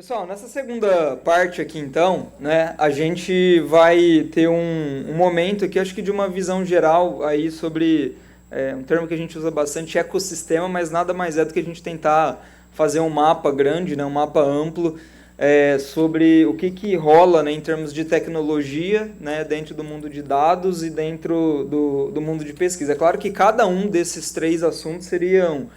Pessoal, nessa segunda parte aqui então, né, a gente vai ter um momento aqui, acho que de uma visão geral aí sobre um termo que a gente usa bastante, ecossistema, mas nada mais é do que a gente tentar fazer um mapa grande, né, um mapa amplo sobre o que rola, né, em termos de tecnologia, né, dentro do mundo de dados e dentro do mundo de pesquisa. É claro que cada um desses três assuntos seriam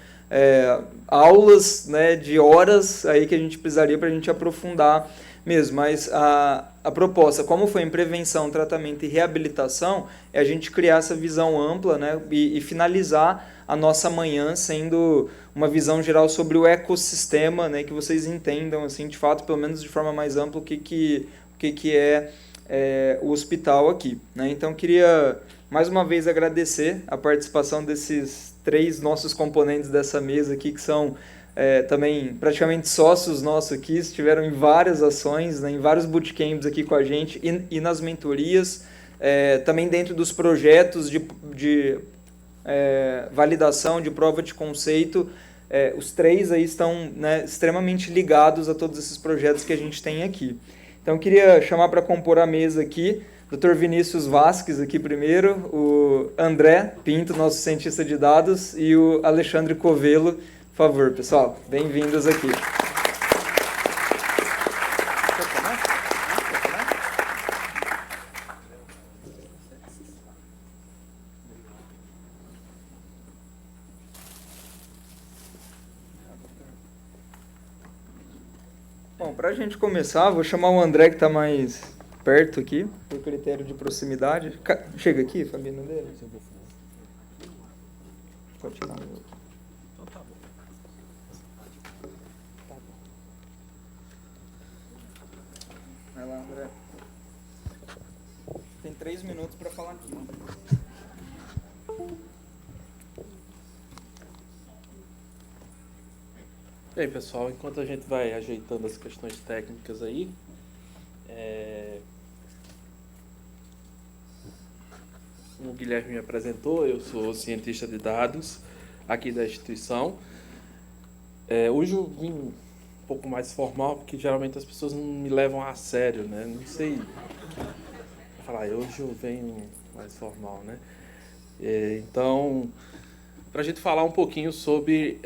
aulas, né, de horas aí que a gente precisaria para a gente aprofundar mesmo, mas a proposta, como foi em prevenção, tratamento e reabilitação, é a gente criar essa visão ampla, né, e finalizar a nossa manhã sendo uma visão geral sobre o ecossistema, né, que vocês entendam, assim, de fato, pelo menos de forma mais ampla, o que é o hospital aqui, né? Então, queria mais uma vez agradecer a participação desses três nossos componentes dessa mesa aqui, que são também praticamente sócios nossos aqui, estiveram em várias ações, né, em vários bootcamps aqui com a gente e nas mentorias, também dentro dos projetos de validação, de prova de conceito. Os três aí estão, né, extremamente ligados a todos esses projetos que a gente tem aqui. Então, eu queria chamar para compor a mesa aqui Dr. Vinícius Vasques aqui primeiro, o André Pinto, nosso cientista de dados, e o Alexandre Covelo. Por favor, pessoal, bem-vindos aqui. Bom, para a gente começar, vou chamar o André que está mais perto aqui, por critério de proximidade. Chega aqui, Fabino, dele. Pode tirar o outro. Então tá bom. Tá bom. Vai lá, André. Tem 3 minutos para falar aqui. E aí, pessoal, enquanto a gente vai ajeitando as questões técnicas aí, o Guilherme me apresentou, eu sou cientista de dados aqui da instituição. Hoje eu vim um pouco mais formal, porque geralmente as pessoas não me levam a sério, né? Não sei. Vou falar, hoje eu venho mais formal, né? Então, para a gente falar um pouquinho sobre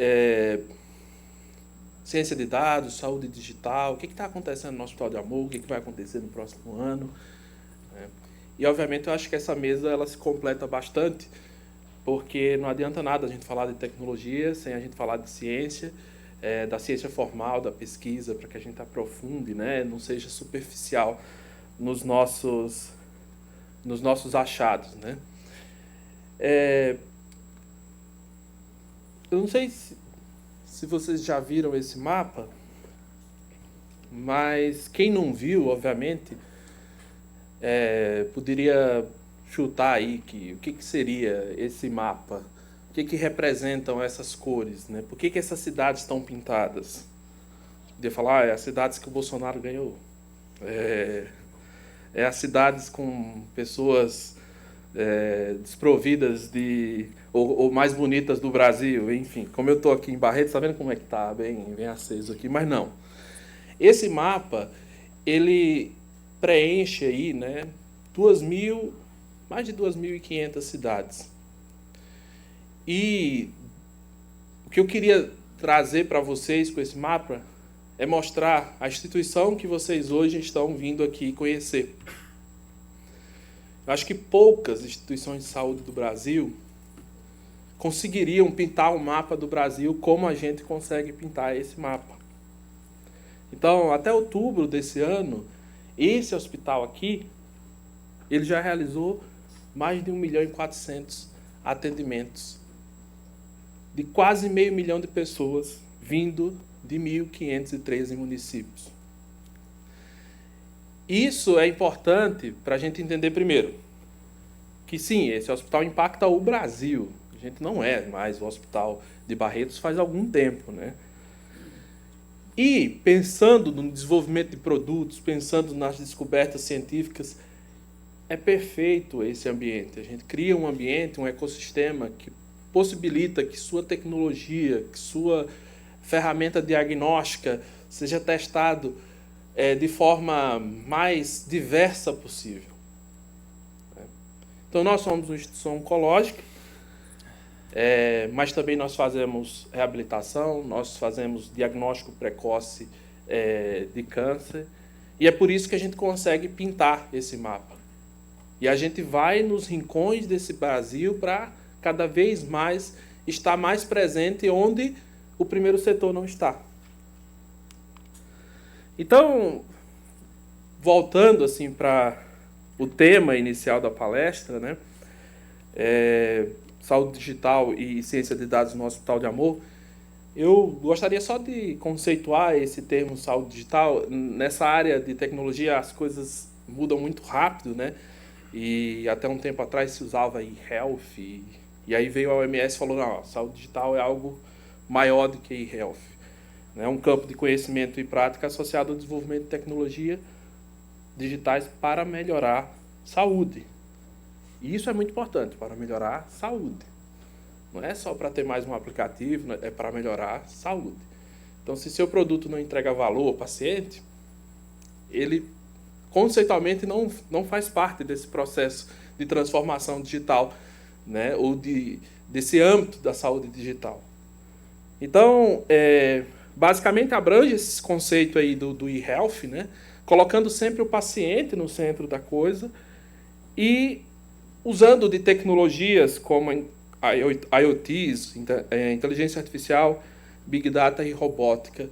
ciência de dados, saúde digital, o que está acontecendo no Hospital de Amor, o que vai acontecer no próximo ano. Né? E, obviamente, eu acho que essa mesa ela se completa bastante, porque não adianta nada a gente falar de tecnologia sem a gente falar de ciência, da ciência formal, da pesquisa, para que a gente aprofunde, né? Não seja superficial nos nossos achados. Né? Eu não sei se vocês já viram esse mapa, mas quem não viu, obviamente, poderia chutar aí o que seria esse mapa, o que representam essas cores, né? Por que essas cidades estão pintadas? Podia falar, as cidades que o Bolsonaro ganhou. As cidades com pessoas desprovidas ou mais bonitas do Brasil, enfim. Como eu estou aqui em Barretos, está vendo como é que está bem aceso aqui? Mas não. Esse mapa, ele preenche aí, né, mais de 2.500 cidades. E o que eu queria trazer para vocês com esse mapa é mostrar a instituição que vocês hoje estão vindo aqui conhecer. Eu acho que poucas instituições de saúde do Brasil conseguiriam pintar o mapa do Brasil como a gente consegue pintar esse mapa. Então, até outubro desse ano, esse hospital aqui, ele já realizou mais de 1.400.000 atendimentos de quase 500 mil de pessoas vindo de 1.513 municípios. Isso é importante para a gente entender primeiro que sim, esse hospital impacta o Brasil. A gente não é mais o hospital de Barretos faz algum tempo, né? E pensando no desenvolvimento de produtos, pensando nas descobertas científicas, é perfeito esse ambiente. A gente cria um ambiente, um ecossistema que possibilita que sua tecnologia, que sua ferramenta diagnóstica seja testado de forma mais diversa possível. Então, nós somos uma instituição oncológica, mas também nós fazemos reabilitação, nós fazemos diagnóstico precoce de câncer, e é por isso que a gente consegue pintar esse mapa. E a gente vai nos rincões desse Brasil para cada vez mais estar mais presente onde o primeiro setor não está. Então, voltando assim para o tema inicial da palestra, né? Saúde digital e ciência de dados no Hospital de Amor, eu gostaria só de conceituar esse termo saúde digital. Nessa área de tecnologia as coisas mudam muito rápido, né? E até um tempo atrás se usava e-health, e aí veio a OMS e falou, não, saúde digital é algo maior do que e-health. É um campo de conhecimento e prática associado ao desenvolvimento de tecnologia digitais para melhorar saúde. E isso é muito importante, para melhorar saúde. Não é só para ter mais um aplicativo, é para melhorar saúde. Então, se seu produto não entrega valor ao paciente, ele conceitualmente não faz parte desse processo de transformação digital, né? Ou desse âmbito da saúde digital. Então, basicamente abrange esse conceito aí do e-health, né? Colocando sempre o paciente no centro da coisa e usando de tecnologias como IoTs, inteligência artificial, Big Data e robótica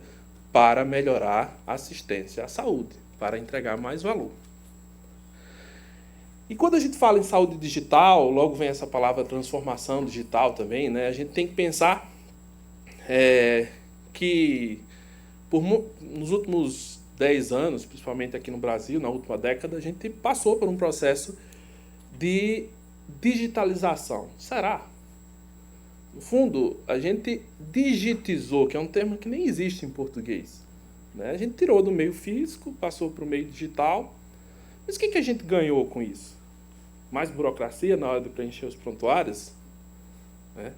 para melhorar a assistência à saúde, para entregar mais valor. E quando a gente fala em saúde digital, logo vem essa palavra transformação digital também, né? A gente tem que pensar que nos últimos 10 anos, principalmente aqui no Brasil, na última década, a gente passou por um processo de digitalização. Será? No fundo, a gente digitizou, que é um termo que nem existe em português, né? A gente tirou do meio físico, passou para o meio digital. Mas o que a gente ganhou com isso? Mais burocracia na hora de preencher os prontuários? Né?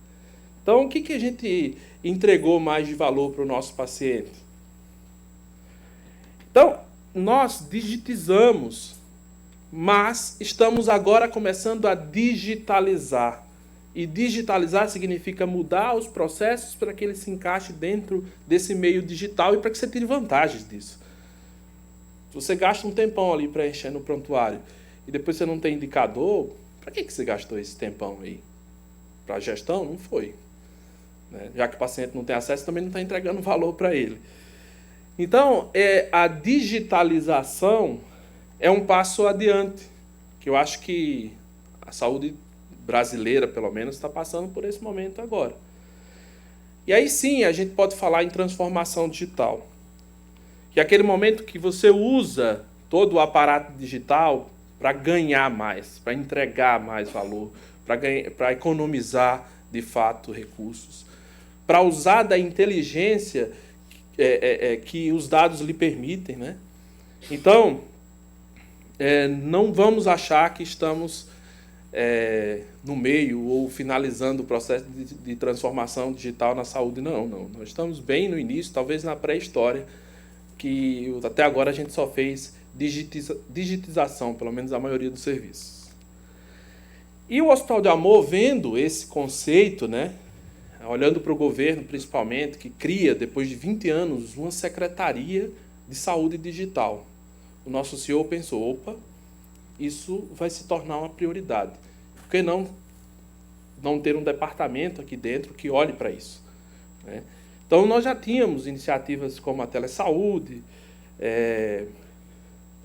Então, o que a gente entregou mais de valor para o nosso paciente? Então, nós digitizamos, mas estamos agora começando a digitalizar. E digitalizar significa mudar os processos para que ele se encaixe dentro desse meio digital e para que você tire vantagens disso. Se você gasta um tempão ali preenchendo o prontuário e depois você não tem indicador, para que você gastou esse tempão aí? Para a gestão? Não foi. Né? Já que o paciente não tem acesso, também não está entregando valor para ele. Então, a digitalização é um passo adiante, que eu acho que a saúde brasileira, pelo menos, está passando por esse momento agora. E aí sim, a gente pode falar em transformação digital. Que é aquele momento que você usa todo o aparato digital para ganhar mais, para entregar mais valor, para economizar, de fato, recursos, para usar da inteligência que os dados lhe permitem, né? Então, não vamos achar que estamos no meio ou finalizando o processo de transformação digital na saúde. Não. Nós estamos bem no início, talvez na pré-história, que até agora a gente só fez digitização, pelo menos a maioria dos serviços. E o Hospital de Amor, vendo esse conceito, né, olhando para o governo principalmente, que cria, depois de 20 anos, uma secretaria de saúde digital. O nosso CEO pensou, opa, isso vai se tornar uma prioridade. Por que não ter um departamento aqui dentro que olhe para isso? Né? Então, nós já tínhamos iniciativas como a telesaúde,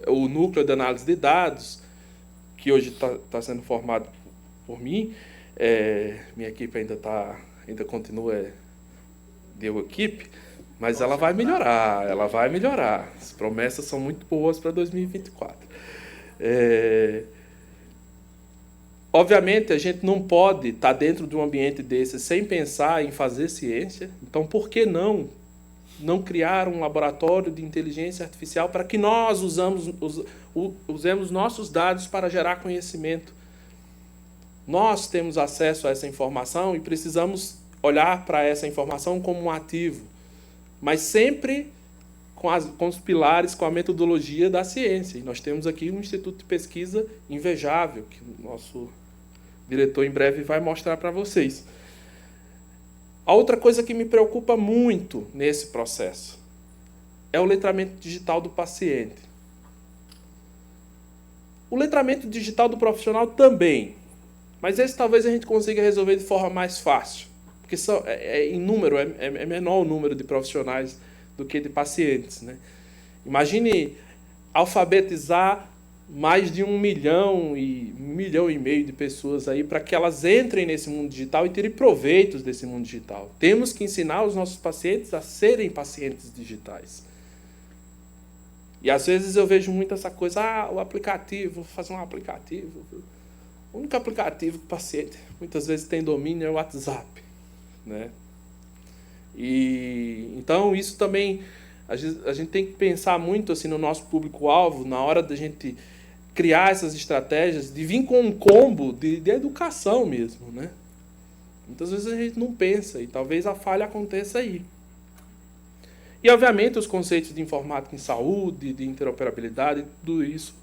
o núcleo de análise de dados, que hoje está sendo formado por mim. Minha equipe ainda continua de equipe, mas ela vai melhorar. As promessas são muito boas para 2024. Obviamente, a gente não pode estar dentro de um ambiente desse sem pensar em fazer ciência. Então, por que não criar um laboratório de inteligência artificial para que nós usemos nossos dados para gerar conhecimento? Nós temos acesso a essa informação e precisamos olhar para essa informação como um ativo. mas sempre com os pilares, com a metodologia da ciência. E nós temos aqui um instituto de pesquisa invejável, que o nosso diretor em breve vai mostrar para vocês. A outra coisa que me preocupa muito nesse processo é o letramento digital do paciente. O letramento digital do profissional também, mas esse talvez a gente consiga resolver de forma mais fácil, porque em número é menor o número de profissionais do que de pacientes, né? Imagine alfabetizar mais de 1 milhão e meio de pessoas aí para que elas entrem nesse mundo digital e tirem proveitos desse mundo digital. Temos que ensinar os nossos pacientes a serem pacientes digitais. E às vezes eu vejo muito essa coisa, o aplicativo, vou fazer um aplicativo. O único aplicativo que o paciente muitas vezes tem domínio é o WhatsApp, né? E então isso também a gente tem que pensar muito assim no nosso público-alvo na hora da gente criar essas estratégias, de vir com um combo de educação mesmo, né? Muitas vezes a gente não pensa e talvez a falha aconteça aí. E, obviamente, os conceitos de informática em saúde, de interoperabilidade, tudo isso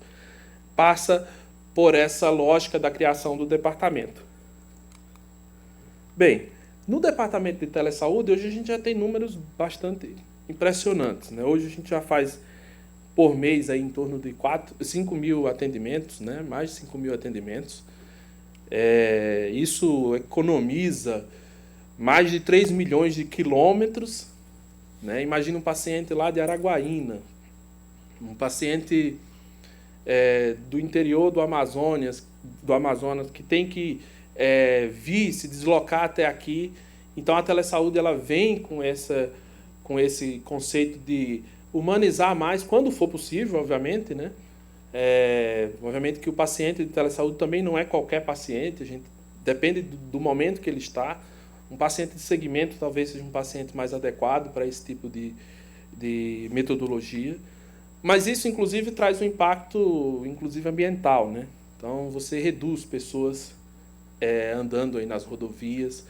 passa por essa lógica da criação do departamento. Bem, no departamento de telesaúde, hoje a gente já tem números bastante impressionantes, né? Hoje a gente já faz por mês aí em torno de 5 mil atendimentos, né? Mais de 5 mil atendimentos. Isso economiza mais de 3 milhões de quilômetros, né? Imagina um paciente lá de Araguaína, um paciente do interior do Amazonas que tem que vir, se deslocar até aqui. Então a telesaúde ela vem com esse conceito de humanizar mais, quando for possível, obviamente, né? Obviamente que o paciente de telesaúde também não é qualquer paciente, a gente depende do momento que ele está. Um paciente de segmento talvez seja um paciente mais adequado para esse tipo de metodologia, mas isso inclusive traz um impacto inclusive ambiental, né? Então você reduz pessoas andando aí nas rodovias,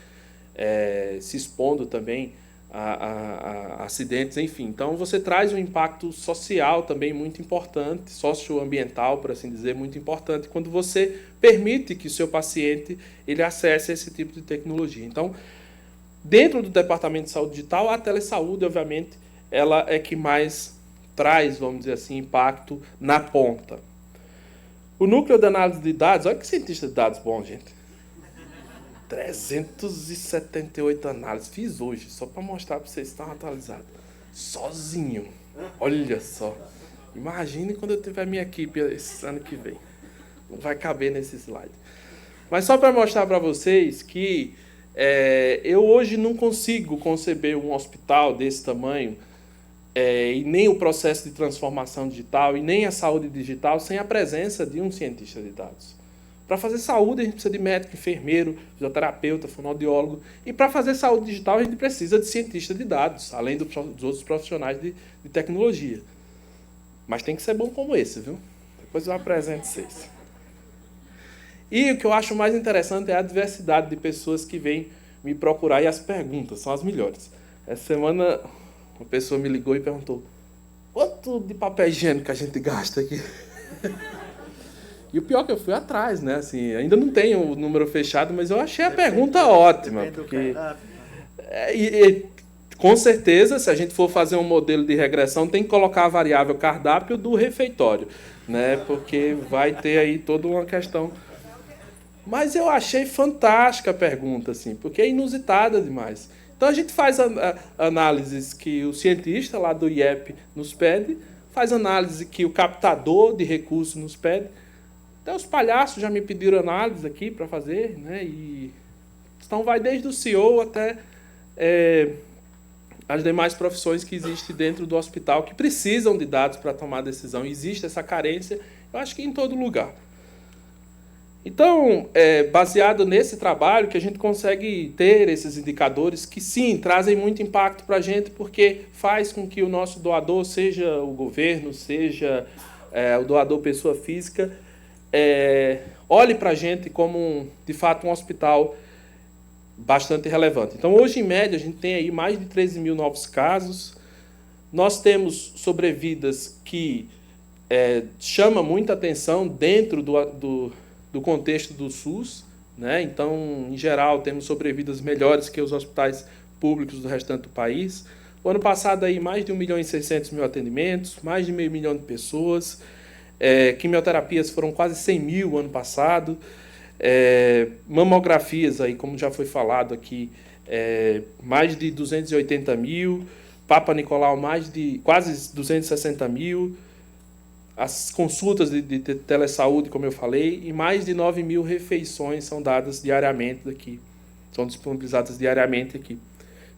se expondo também a acidentes, enfim. Então você traz um impacto social também muito importante, socioambiental, por assim dizer, muito importante, quando você permite que o seu paciente ele acesse esse tipo de tecnologia. Então, dentro do departamento de saúde digital, a telesaúde, obviamente, ela é que mais traz, vamos dizer assim, impacto na ponta. O núcleo de análise de dados, olha que cientista de dados bom, gente. 378 análises. Fiz hoje, só para mostrar para vocês que estão atualizados. Sozinho. Olha só. Imagine quando eu tiver minha equipe esse ano que vem. Não vai caber nesse slide. Mas só para mostrar para vocês que eu hoje não consigo conceber um hospital desse tamanho e nem o processo de transformação digital e nem a saúde digital sem a presença de um cientista de dados. Para fazer saúde, a gente precisa de médico, enfermeiro, fisioterapeuta, fonoaudiólogo. E para fazer saúde digital, a gente precisa de cientista de dados, além dos outros profissionais de tecnologia. Mas tem que ser bom como esse, viu? Depois eu apresento vocês. E o que eu acho mais interessante é a diversidade de pessoas que vêm me procurar e as perguntas são as melhores. Essa semana, uma pessoa me ligou e perguntou: quanto de papel higiênico a gente gasta aqui? E o pior é que eu fui atrás, né? Assim, ainda não tenho o número fechado, mas eu achei a pergunta ótima. Porque, com certeza, se a gente for fazer um modelo de regressão, tem que colocar a variável cardápio do refeitório, né? Porque vai ter aí toda uma questão. Mas eu achei fantástica a pergunta, assim, porque é inusitada demais. Então a gente faz análises que o cientista lá do IEP nos pede, faz análise que o captador de recursos nos pede. Até os palhaços já me pediram análise aqui para fazer, né? Então vai desde o CEO até as demais profissões que existem dentro do hospital que precisam de dados para tomar decisão. Existe essa carência, eu acho que em todo lugar. Então, baseado nesse trabalho, que a gente consegue ter esses indicadores que, sim, trazem muito impacto para a gente, porque faz com que o nosso doador, seja o governo, seja o doador pessoa física, olhe para a gente como, de fato, um hospital bastante relevante. Então, hoje, em média, a gente tem aí mais de 13 mil novos casos. Nós temos sobrevidas que chama muita atenção dentro do contexto do SUS, né? Então, em geral, temos sobrevidas melhores que os hospitais públicos do restante do país. O ano passado, aí, mais de 1.600.000 atendimentos, mais de 500 mil de pessoas. Quimioterapias foram quase 100 mil ano passado. Mamografias, aí, como já foi falado aqui, mais de 280 mil. Papa Nicolau, mais de quase 260 mil. As consultas de telesaúde, como eu falei, e mais de 9 mil refeições são dadas diariamente aqui, são disponibilizadas diariamente aqui.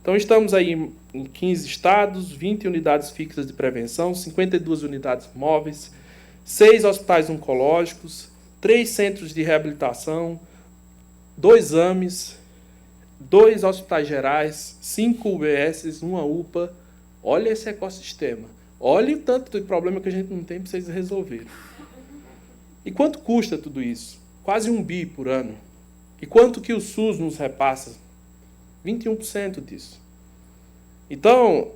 Então, estamos aí em 15 estados, 20 unidades fixas de prevenção, 52 unidades móveis, 6 hospitais oncológicos, 3 centros de reabilitação, 2 AMES, 2 hospitais gerais, 5 UBSs, 1 UPA. Olha esse ecossistema. Olha o tanto de problema que a gente não tem para vocês resolverem. E quanto custa tudo isso? Quase 1 bi por ano. E quanto que o SUS nos repassa? 21% disso. Então,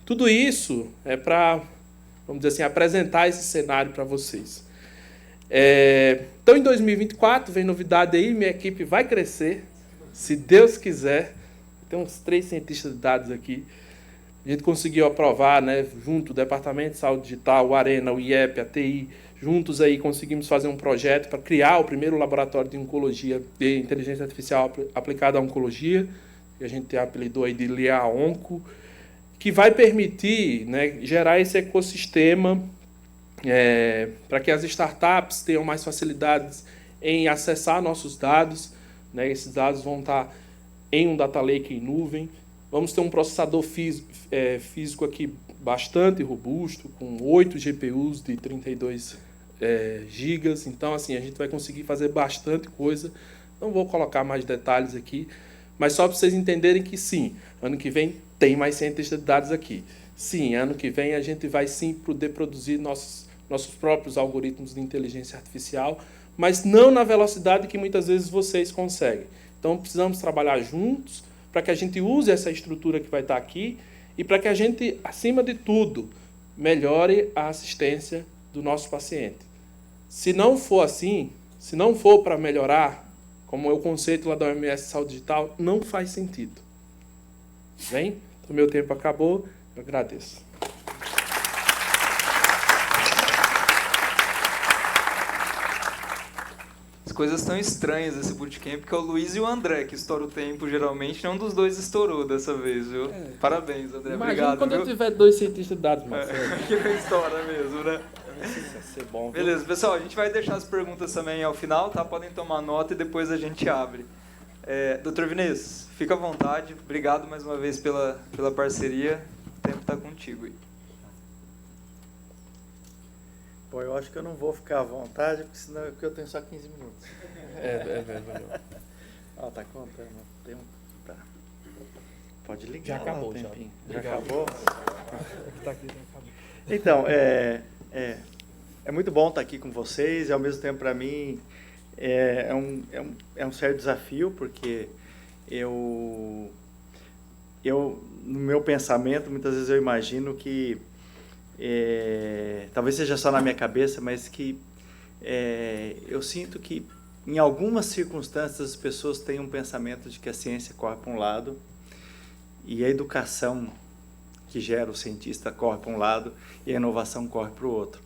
tudo isso é para, vamos dizer assim, apresentar esse cenário para vocês. Então, em 2024, vem novidade aí, minha equipe vai crescer, se Deus quiser. Tem uns 3 cientistas de dados aqui. A gente conseguiu aprovar, né, junto, o Departamento de Saúde Digital, o Arena, o IEP, a TI, juntos aí conseguimos fazer um projeto para criar o primeiro laboratório de oncologia, de inteligência artificial aplicada à oncologia, que a gente apelidou aí de LEA-ONCO, que vai permitir, né, gerar esse ecossistema para que as startups tenham mais facilidades em acessar nossos dados, né, esses dados vão estar em um data lake em nuvem. Vamos ter um processador físico aqui bastante robusto, com 8 GPUs de 32 GB. Então, assim, a gente vai conseguir fazer bastante coisa. Não vou colocar mais detalhes aqui, mas só para vocês entenderem que, sim, ano que vem tem mais cientistas de dados aqui. Sim, ano que vem a gente vai, sim, poder produzir nossos próprios algoritmos de inteligência artificial, mas não na velocidade que muitas vezes vocês conseguem. Então, precisamos trabalhar juntos, para que a gente use essa estrutura que vai estar aqui e para que a gente, acima de tudo, melhore a assistência do nosso paciente. Se não for assim, se não for para melhorar, como é o conceito lá da OMS Saúde Digital, não faz sentido. Bem? Então, meu tempo acabou. Eu agradeço. Coisas tão estranhas esse bootcamp, porque é o Luiz e o André que estouram o tempo, geralmente. Nenhum dos dois estourou dessa vez, viu? Parabéns, André. Imagina obrigado, quando viu? eu tiver 2 cientistas de dados, Marcelo. Que não estoura mesmo, né? Vai ser bom. Beleza, pessoal, a gente vai deixar as perguntas também ao final, tá? Podem tomar nota e depois a gente abre. Dr. Vinícius, fica à vontade. Obrigado mais uma vez pela parceria. O tempo está contigo aí. Bom, eu acho que eu não vou ficar à vontade, porque senão eu tenho só 15 minutos. Ó, tá contando. Tem tá. Pode ligar. Já acabou, já. Já Obrigado. acabou? Tá aqui, já acabou. Então, é muito bom estar aqui com vocês e, ao mesmo tempo, para mim, é um certo desafio, porque no meu pensamento, muitas vezes eu imagino que talvez seja só na minha cabeça, mas que eu sinto que em algumas circunstâncias as pessoas têm um pensamento de que a ciência corre para um lado e a educação que gera o cientista corre para um lado e a inovação corre para o outro.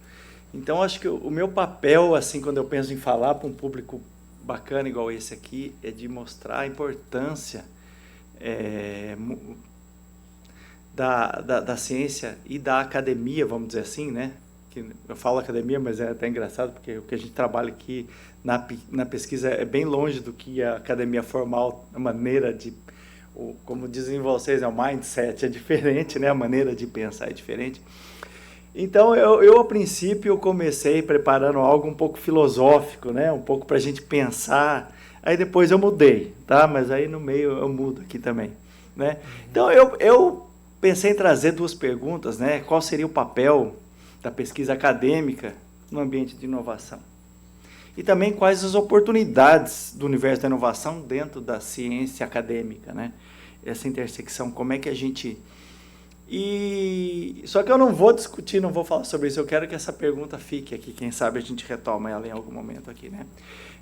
Então, acho que o meu papel, assim, quando eu penso em falar para um público bacana igual esse aqui, é de mostrar a importância da ciência e da academia, vamos dizer assim, né? Que eu falo academia, mas é até engraçado, porque o que a gente trabalha aqui na pesquisa é bem longe do que a academia formal, a maneira de, como dizem vocês, o mindset é diferente, né? A maneira de pensar é diferente. Então, eu a princípio, comecei preparando algo um pouco filosófico, né? Um pouco para a gente pensar. Aí depois eu mudei, tá? Mas aí no meio eu mudo aqui também, né? Então, eu pensei em trazer 2 perguntas, né? Qual seria o papel da pesquisa acadêmica no ambiente de inovação? e também quais as oportunidades do universo da inovação dentro da ciência acadêmica, né? Essa intersecção, como é que a gente... Só que eu não vou discutir, não vou falar sobre isso, eu quero que essa pergunta fique aqui, quem sabe a gente retoma ela em algum momento aqui, né?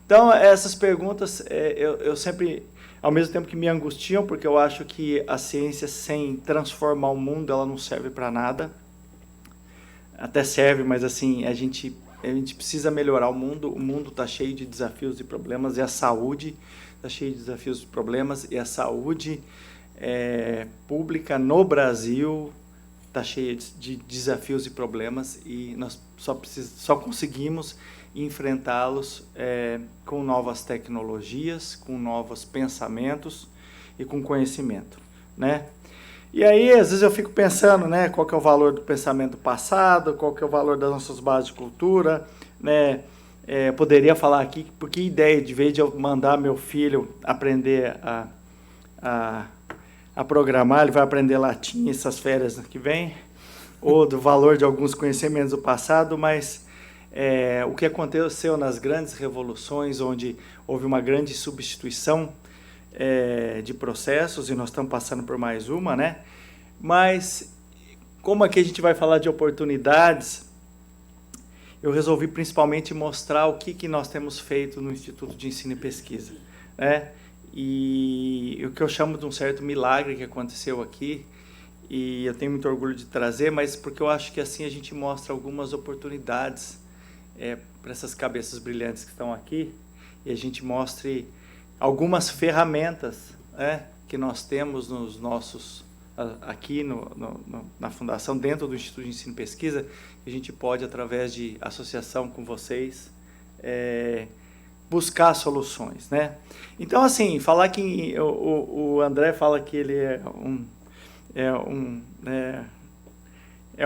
Então, essas perguntas, eu sempre, ao mesmo tempo que me angustiam, porque eu acho que a ciência sem transformar o mundo, ela não serve para nada. Até serve, mas assim, a gente precisa melhorar o mundo está cheio de desafios e problemas, e a saúde está cheia de desafios e problemas, e a saúde pública no Brasil está cheia de desafios e problemas, e nós só conseguimos enfrentá-los com novas tecnologias, com novos pensamentos e com conhecimento, né? E aí, às vezes eu fico pensando, né, qual que é o valor do pensamento passado, qual que é o valor das nossas bases de cultura, né? Poderia falar aqui, porque ideia, de vez de eu mandar meu filho aprender a programar, ele vai aprender latim essas férias que vem, ou do valor de alguns conhecimentos do passado, mas o que aconteceu nas grandes revoluções, onde houve uma grande substituição de processos, e nós estamos passando por mais uma, né? Mas, como aqui a gente vai falar de oportunidades, eu resolvi principalmente mostrar o que nós temos feito no Instituto de Ensino e Pesquisa, né? E o que eu chamo de um certo milagre que aconteceu aqui, e eu tenho muito orgulho de trazer, mas porque eu acho que assim a gente mostra algumas oportunidades para essas cabeças brilhantes que estão aqui, e a gente mostre algumas ferramentas, que nós temos nos nossos, aqui na Fundação, dentro do Instituto de Ensino e Pesquisa, que a gente pode, através de associação com vocês, buscar soluções, né? Então, assim, falar que o André fala que ele é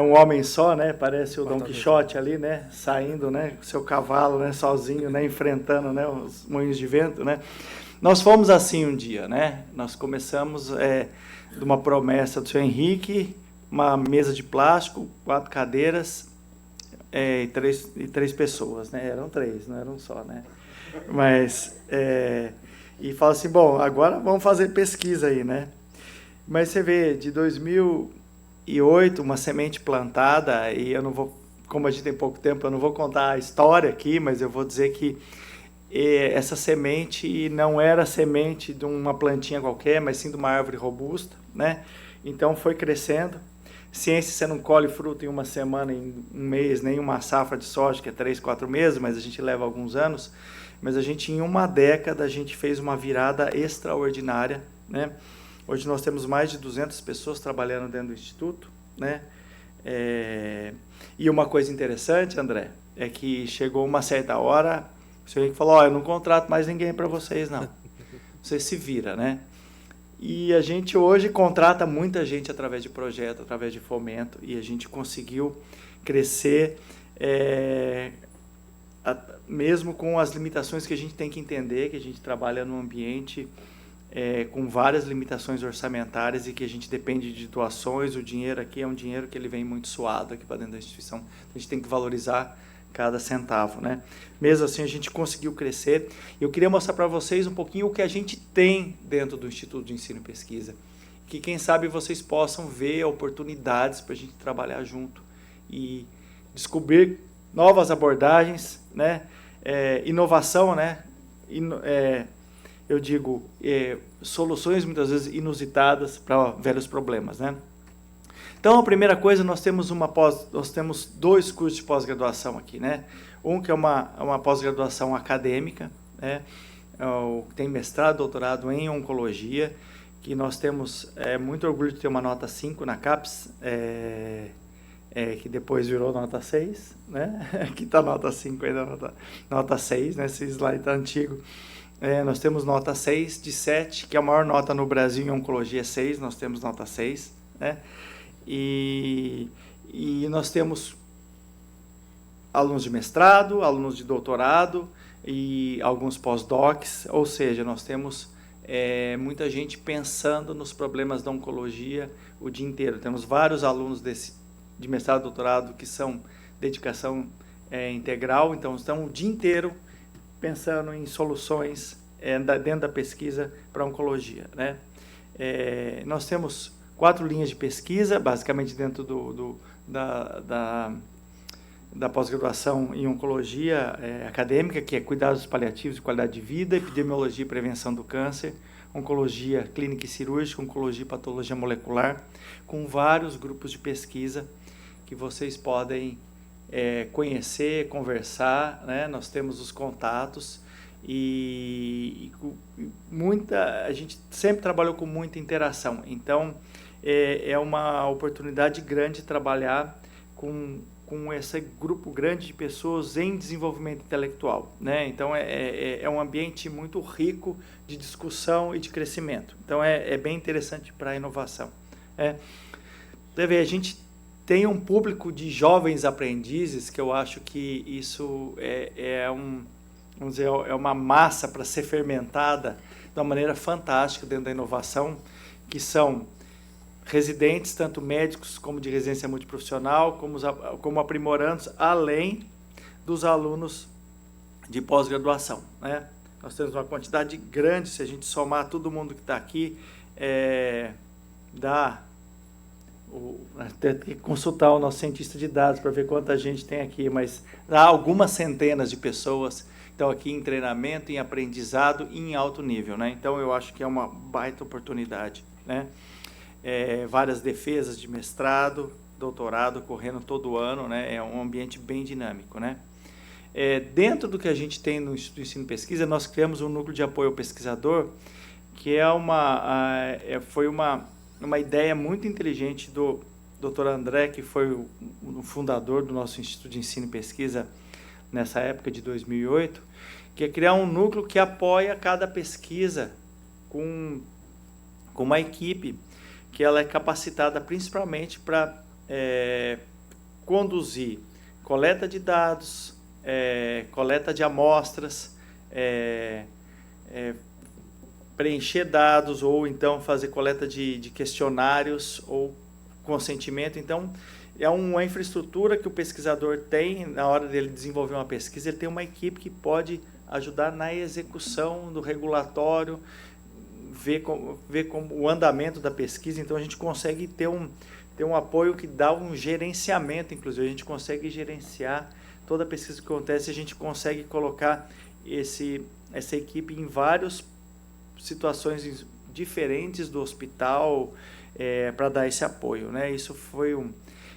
um homem só, né? Parece o Dom Quixote ali, né? Saindo, né? Com seu cavalo, né? Sozinho, né? Enfrentando, né? Os moinhos de vento, né? Nós fomos assim um dia, né? Nós começamos de uma promessa do seu Henrique, uma mesa de plástico, 4 cadeiras e três pessoas, né? Eram 3, não eram só, né? Mas, e fala assim, bom, agora vamos fazer pesquisa aí, né? Mas você vê, de 2008, uma semente plantada, e eu não vou, como a gente tem pouco tempo, eu não vou contar a história aqui, mas eu vou dizer que essa semente não era semente de uma plantinha qualquer, mas sim de uma árvore robusta, né? Então foi crescendo. Ciência, você não colhe fruto em uma semana, em um mês, nem uma safra de soja, que é 3, 4 meses, mas a gente leva alguns anos. Mas a gente, em uma década, a gente fez uma virada extraordinária, né? Hoje nós temos mais de 200 pessoas trabalhando dentro do Instituto, né? E uma coisa interessante, André, é que chegou uma certa hora, o senhor falou, eu não contrato mais ninguém para vocês, não. Você se vira, né? E a gente hoje contrata muita gente através de projeto, através de fomento, e a gente conseguiu crescer, mesmo com as limitações que a gente tem que entender, que a gente trabalha num ambiente com várias limitações orçamentárias e que a gente depende de doações. O dinheiro aqui é um dinheiro que ele vem muito suado aqui para dentro da instituição. A gente tem que valorizar cada centavo, né? Mesmo assim, a gente conseguiu crescer. Eu queria mostrar para vocês um pouquinho o que a gente tem dentro do Instituto de Ensino e Pesquisa. Que, quem sabe, vocês possam ver oportunidades para a gente trabalhar junto e descobrir novas abordagens, né? Inovação, né? Eu digo, soluções muitas vezes inusitadas para velhos problemas, né? Então, a primeira coisa, nós temos 2 cursos de pós-graduação aqui, né? Um que é uma pós-graduação acadêmica, né? Tem mestrado, doutorado em oncologia, que nós temos muito orgulho de ter uma nota 5 na CAPES, que depois virou nota 6, né? Aqui está nota 5 ainda, nota 6, né? Esse slide está antigo. Nós temos nota 6 de 7, que é a maior nota no Brasil em oncologia, 6, nós temos nota 6, né? E nós temos alunos de mestrado, alunos de doutorado e alguns pós-docs, ou seja, nós temos muita gente pensando nos problemas da oncologia o dia inteiro. Temos vários alunos de mestrado e doutorado que são dedicação integral, então estão o dia inteiro pensando em soluções dentro da pesquisa para oncologia, né? Nós temos 4 linhas de pesquisa, basicamente dentro da pós-graduação em oncologia acadêmica, que é cuidados paliativos e qualidade de vida, epidemiologia e prevenção do câncer, oncologia clínica e cirúrgica, oncologia e patologia molecular, com vários grupos de pesquisa que vocês podem conhecer, conversar, né? Nós temos os contatos e a gente sempre trabalhou com muita interação, então é uma oportunidade grande trabalhar com esse grupo grande de pessoas em desenvolvimento intelectual, né? Então é um ambiente muito rico de discussão e de crescimento, então é bem interessante para a inovação. A gente tem um público de jovens aprendizes que eu acho que isso vamos dizer, é uma massa para ser fermentada de uma maneira fantástica dentro da inovação, que são residentes, tanto médicos como de residência multiprofissional, como aprimorandos, além dos alunos de pós-graduação, né? Nós temos uma quantidade grande, se a gente somar todo mundo que está aqui, tem que consultar o nosso cientista de dados para ver quanta gente tem aqui, mas há algumas centenas de pessoas que estão aqui em treinamento, em aprendizado e em alto nível, né? Então eu acho que é uma baita oportunidade, né? Várias defesas de mestrado, doutorado correndo todo ano, né? É um ambiente bem dinâmico, né? Dentro do que a gente tem no Instituto de Ensino e Pesquisa, nós criamos um núcleo de apoio ao pesquisador, que foi uma ideia muito inteligente do Dr. André, que foi o fundador do nosso Instituto de Ensino e Pesquisa nessa época de 2008, que é criar um núcleo que apoia cada pesquisa com uma equipe que ela é capacitada principalmente para conduzir coleta de dados, coleta de amostras, preencher dados ou então fazer coleta de questionários ou consentimento. Então, é uma infraestrutura que o pesquisador tem na hora dele desenvolver uma pesquisa, ele tem uma equipe que pode ajudar na execução do regulatório, ver como o andamento da pesquisa. Então a gente consegue ter um apoio que dá um gerenciamento, inclusive a gente consegue gerenciar toda a pesquisa que acontece, a gente consegue colocar essa equipe em várias situações diferentes do hospital para dar esse apoio, né?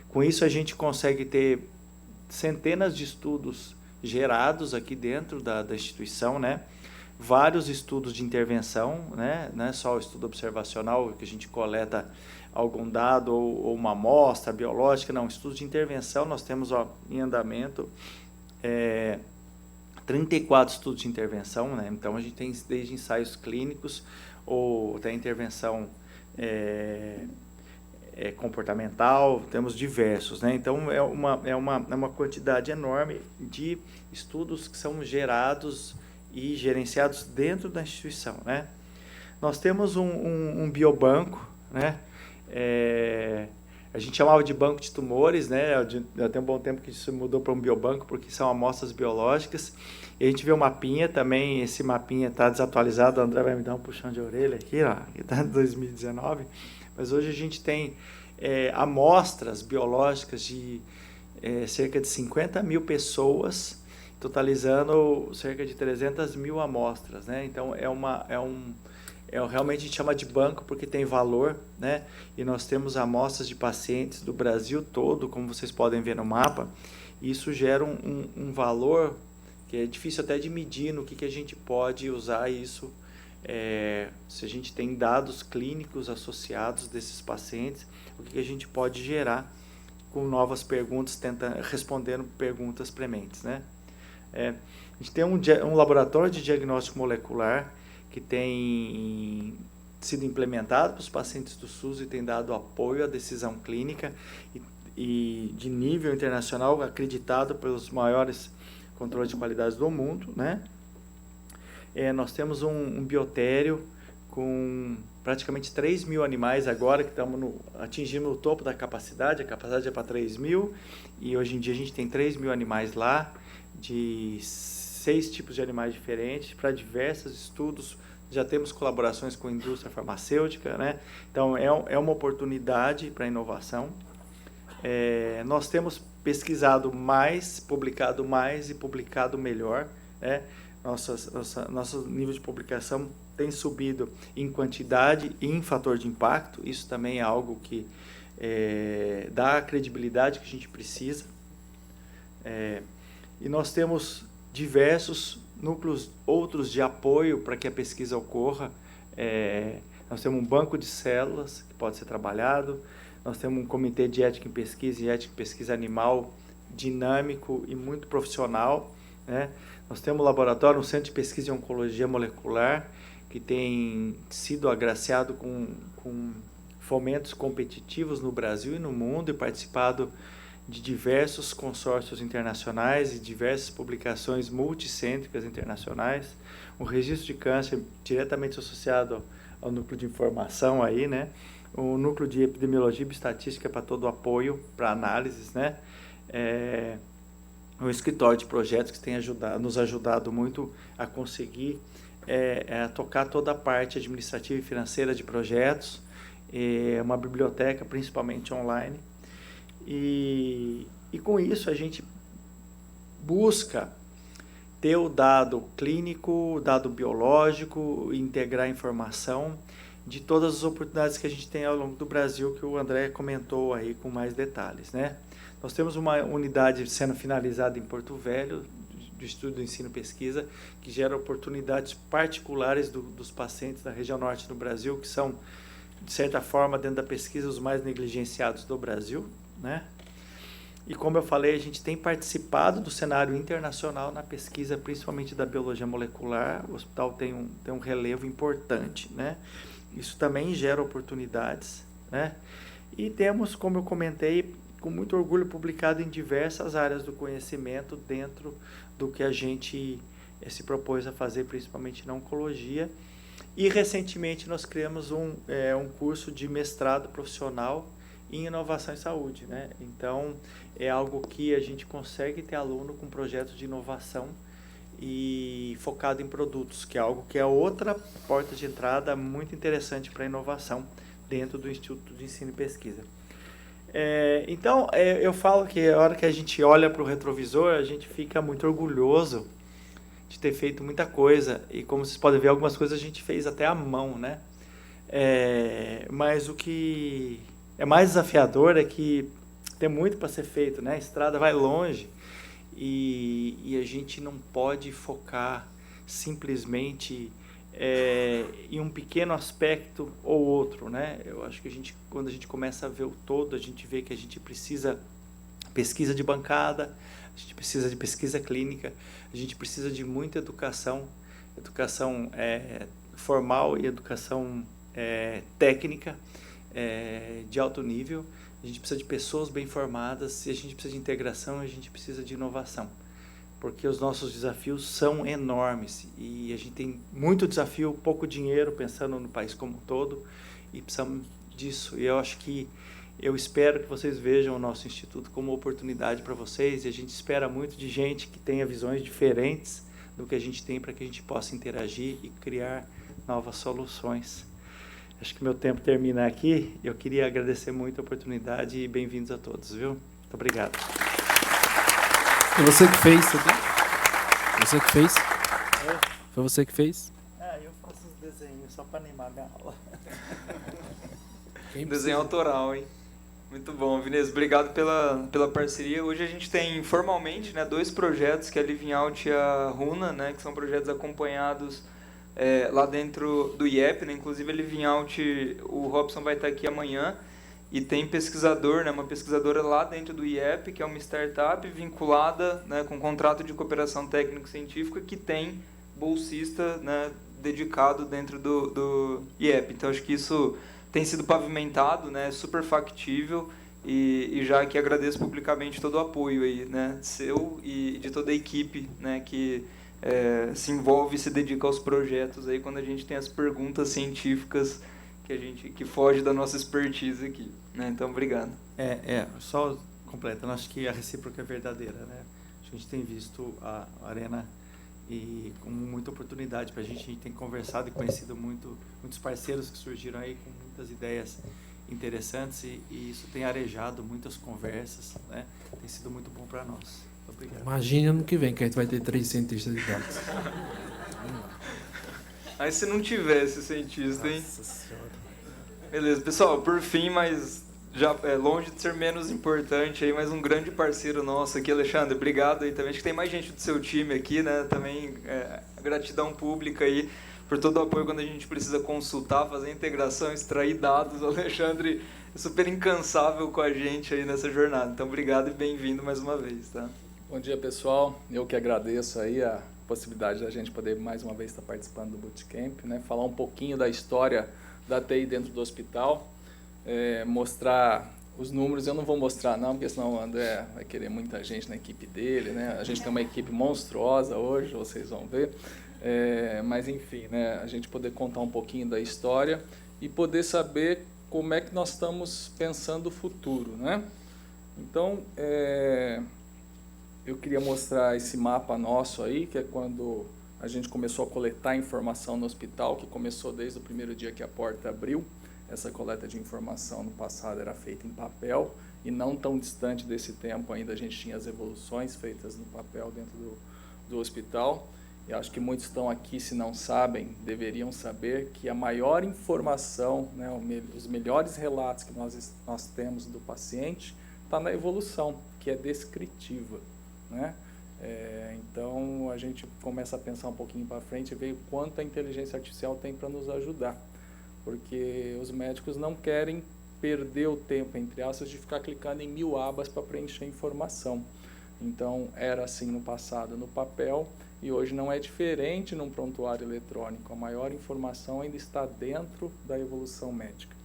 Com isso a gente consegue ter centenas de estudos gerados aqui dentro da instituição, né? Vários estudos de intervenção, né? Não é só o estudo observacional que a gente coleta algum dado ou uma amostra biológica, não, estudos de intervenção nós temos em andamento 34 estudos de intervenção, né? Então a gente tem desde ensaios clínicos ou até intervenção comportamental, temos diversos, né? Então é uma quantidade enorme de estudos que são gerados e gerenciados dentro da instituição, né? Nós temos um biobanco, né? A gente chamava de banco de tumores, né? Já tem um bom tempo que isso mudou para um biobanco, porque são amostras biológicas. E a gente vê o mapinha também, esse mapinha está desatualizado, o André vai me dar um puxão de orelha aqui, ó, que está em 2019. Mas hoje a gente tem amostras biológicas de cerca de 50 mil pessoas, totalizando cerca de 300 mil amostras, né? Então realmente a gente chama de banco porque tem valor, né? E nós temos amostras de pacientes do Brasil todo, como vocês podem ver no mapa. E isso gera um valor que é difícil até de medir no que a gente pode usar isso. Se a gente tem dados clínicos associados desses pacientes, o que a gente pode gerar com novas perguntas, respondendo perguntas prementes, né? A gente tem um laboratório de diagnóstico molecular que tem sido implementado para os pacientes do SUS e tem dado apoio à decisão clínica e de nível internacional, acreditado pelos maiores controles de qualidade do mundo, né? Nós temos um biotério com praticamente 3 mil animais agora, que estamos atingindo o topo da capacidade. A capacidade é para 3 mil e hoje em dia a gente tem 3 mil animais lá, de 6 tipos de animais diferentes para diversos estudos. Já temos colaborações com a indústria farmacêutica, né? Então, é uma oportunidade para inovação. Nós temos pesquisado mais, publicado mais e publicado melhor, né? Nosso nível de publicação tem subido em quantidade e em fator de impacto. Isso também é algo que dá a credibilidade que a gente precisa. E nós temos diversos núcleos outros de apoio para que a pesquisa ocorra. Nós temos um banco de células que pode ser trabalhado, nós temos um comitê de ética em pesquisa e ética em pesquisa animal dinâmico e muito profissional, né? Nós temos um laboratório, um centro de pesquisa em oncologia molecular, que tem sido agraciado com fomentos competitivos no Brasil e no mundo e participado de diversos consórcios internacionais e diversas publicações multicêntricas internacionais. Um registro de câncer diretamente associado ao núcleo de informação aí, né? O núcleo de epidemiologia e estatística para todo o apoio para análises, né? Um escritório de projetos que tem nos ajudado muito a conseguir tocar toda a parte administrativa e financeira de projetos, uma biblioteca principalmente online. E com isso a gente busca ter o dado clínico, o dado biológico, integrar a informação de todas as oportunidades que a gente tem ao longo do Brasil, que o André comentou aí com mais detalhes, né? Nós temos uma unidade sendo finalizada em Porto Velho, do Estudo do Ensino e Pesquisa, que gera oportunidades particulares dos pacientes da região norte do Brasil, que são, de certa forma, dentro da pesquisa, os mais negligenciados do Brasil, né? E como eu falei, a gente tem participado do cenário internacional na pesquisa, principalmente da biologia molecular. O hospital tem um relevo importante, né? Isso também gera oportunidades, né? E temos, como eu comentei, com muito orgulho publicado em diversas áreas do conhecimento dentro do que a gente se propôs a fazer, principalmente na oncologia. E recentemente nós criamos um curso de mestrado profissional em inovação em saúde, né? Então, é algo que a gente consegue ter aluno com projetos de inovação e focado em produtos, que é algo que é outra porta de entrada muito interessante para a inovação dentro do Instituto de Ensino e Pesquisa. Então, eu falo que a hora que a gente olha para o retrovisor, a gente fica muito orgulhoso de ter feito muita coisa, e como vocês podem ver, algumas coisas a gente fez até à mão, né? Mas o que é mais desafiador é que tem muito para ser feito, né? A estrada vai longe e a gente não pode focar simplesmente em um pequeno aspecto ou outro, né? Eu acho que quando a gente começa a ver o todo, a gente vê que a gente precisa pesquisa de bancada, a gente precisa de pesquisa clínica, a gente precisa de muita educação formal e educação técnica de alto nível. A gente precisa de pessoas bem formadas, e a gente precisa de integração, a gente precisa de inovação, porque os nossos desafios são enormes e a gente tem muito desafio, pouco dinheiro, pensando no país como um todo, e precisamos disso. E eu espero que vocês vejam o nosso instituto como oportunidade para vocês, e a gente espera muito de gente que tenha visões diferentes do que a gente tem, para que a gente possa interagir e criar novas soluções. Acho que meu tempo termina aqui. Eu queria agradecer muito a oportunidade e bem-vindos a todos, viu? Muito obrigado. Foi você que fez, Você que fez? Foi você que fez? Eu faço os desenhos só para animar a minha aula. Desenho autoral, hein? Muito bom, Vinícius. Obrigado pela parceria. Hoje a gente tem, formalmente, né, 2 projetos, que é a Living Out e a Runa, né, que são projetos acompanhados lá dentro do IEP, né? Inclusive a Living Out, o Robson vai estar aqui amanhã, e tem pesquisador, né, uma pesquisadora lá dentro do IEP, que é uma startup vinculada, né, com contrato de cooperação técnico-científica, que tem bolsista, né, dedicado dentro do IEP. Então acho que isso tem sido pavimentado, né, super factível, e já que agradeço publicamente todo o apoio aí, né, seu e de toda a equipe, né, que se envolve e se dedica aos projetos aí, quando a gente tem as perguntas científicas que foge da nossa expertise aqui, né? Então, obrigado. Só completando, acho que a recíproca é verdadeira, né? A gente tem visto a Arena e com muita oportunidade para a gente tem conversado e conhecido muitos parceiros que surgiram aí com muitas ideias interessantes e isso tem arejado muitas conversas, né? Tem sido muito bom para nós. Obrigado. Imagine ano que vem que a gente vai ter 3 cientistas de dados. Aí se não tivesse cientista, hein? Nossa Senhora. Beleza, pessoal, por fim, mas já é longe de ser menos importante aí, mas um grande parceiro nosso aqui, Alexandre, obrigado aí também. Acho que tem mais gente do seu time aqui, né? Também gratidão pública aí por todo o apoio quando a gente precisa consultar, fazer integração, extrair dados. O Alexandre é super incansável com a gente aí nessa jornada. Então, obrigado e bem-vindo mais uma vez, tá? Bom dia, pessoal. Eu que agradeço aí a possibilidade da gente poder mais uma vez estar participando do Bootcamp, né? Falar um pouquinho da história da TI dentro do hospital, mostrar os números. Eu não vou mostrar não, porque senão o André vai querer muita gente na equipe dele, né? A gente tem uma equipe monstruosa hoje, vocês vão ver. Mas enfim, né? A gente poder contar um pouquinho da história e poder saber como é que nós estamos pensando o futuro, né? Então, eu queria mostrar esse mapa nosso aí, que é quando a gente começou a coletar informação no hospital, que começou desde o primeiro dia que a porta abriu. Essa coleta de informação no passado era feita em papel, e não tão distante desse tempo ainda a gente tinha as evoluções feitas no papel dentro do hospital. E acho que muitos estão aqui, se não sabem, deveriam saber que a maior informação, né, os melhores relatos que nós temos do paciente está na evolução, que é descritiva, né? Então, a gente começa a pensar um pouquinho para frente e ver o quanto a inteligência artificial tem para nos ajudar. Porque os médicos não querem perder o tempo, entre aspas, de ficar clicando em 1000 abas para preencher informação. Então, era assim no passado no papel e hoje não é diferente num prontuário eletrônico. A maior informação ainda está dentro da evolução médica.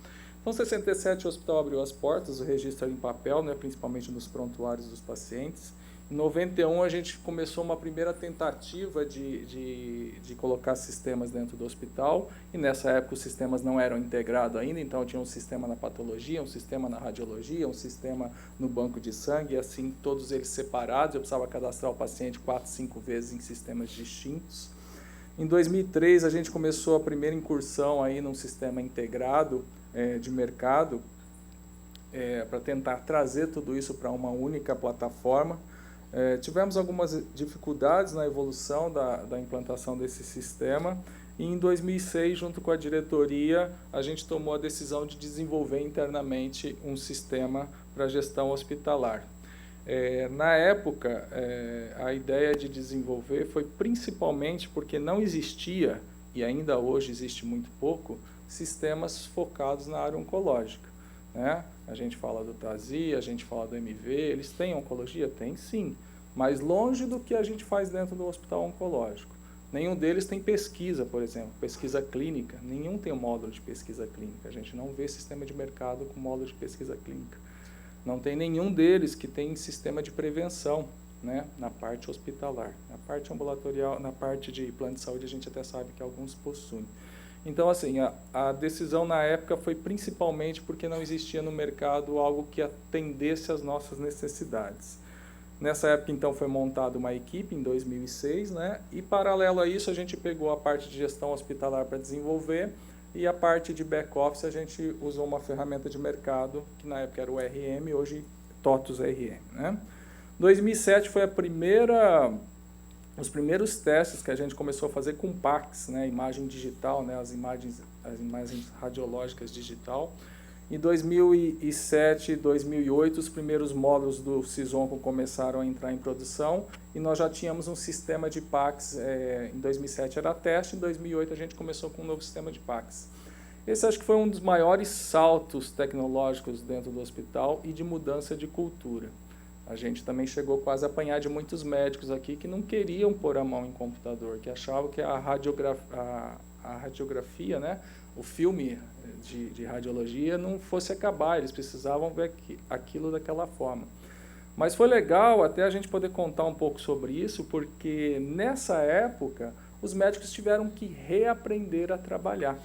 Então, em 67, o hospital abriu as portas, o registro era em papel, né, principalmente nos prontuários dos pacientes. Em 91, a gente começou uma primeira tentativa de colocar sistemas dentro do hospital, e nessa época os sistemas não eram integrados ainda, então tinha um sistema na patologia, um sistema na radiologia, um sistema no banco de sangue, e assim todos eles separados. Eu precisava cadastrar o paciente 4, 5 vezes em sistemas distintos. Em 2003, a gente começou a primeira incursão aí num sistema integrado de mercado, para tentar trazer tudo isso para uma única plataforma. Tivemos algumas dificuldades na evolução da implantação desse sistema, e em 2006, junto com a diretoria, a gente tomou a decisão de desenvolver internamente um sistema para gestão hospitalar. Na época, a ideia de desenvolver foi principalmente porque não existia, e ainda hoje existe muito pouco, sistemas focados na área oncológica, né? A gente fala do TASI, a gente fala do MV, eles têm oncologia? Tem sim, mas longe do que a gente faz dentro do hospital oncológico. Nenhum deles tem pesquisa, por exemplo, pesquisa clínica. Nenhum tem um módulo de pesquisa clínica. A gente não vê sistema de mercado com módulo de pesquisa clínica. Não tem nenhum deles que tem sistema de prevenção, né, na parte hospitalar. Na parte ambulatorial, na parte de plano de saúde, a gente até sabe que alguns possuem. Então, assim, a decisão na época foi principalmente porque não existia no mercado algo que atendesse às nossas necessidades. Nessa época, então, foi montada uma equipe em 2006, né? E, paralelo a isso, a gente pegou a parte de gestão hospitalar para desenvolver, e a parte de back-office a gente usou uma ferramenta de mercado, que na época era o RM, hoje TOTUS RM, né? 2007 foi os primeiros testes que a gente começou a fazer com PACS, né, imagem digital, né, as imagens radiológicas digital. Em 2007 e 2008, os primeiros módulos do Sisonco começaram a entrar em produção, e nós já tínhamos um sistema de PACS. Em 2007 era teste, em 2008 a gente começou com um novo sistema de PACS. Esse acho que foi um dos maiores saltos tecnológicos dentro do hospital e de mudança de cultura. A gente também chegou quase a apanhar de muitos médicos aqui que não queriam pôr a mão em computador, que achavam que a radiografia, né, o filme de radiologia não fosse acabar, eles precisavam ver aquilo daquela forma. Mas foi legal até a gente poder contar um pouco sobre isso, porque nessa época os médicos tiveram que reaprender a trabalhar.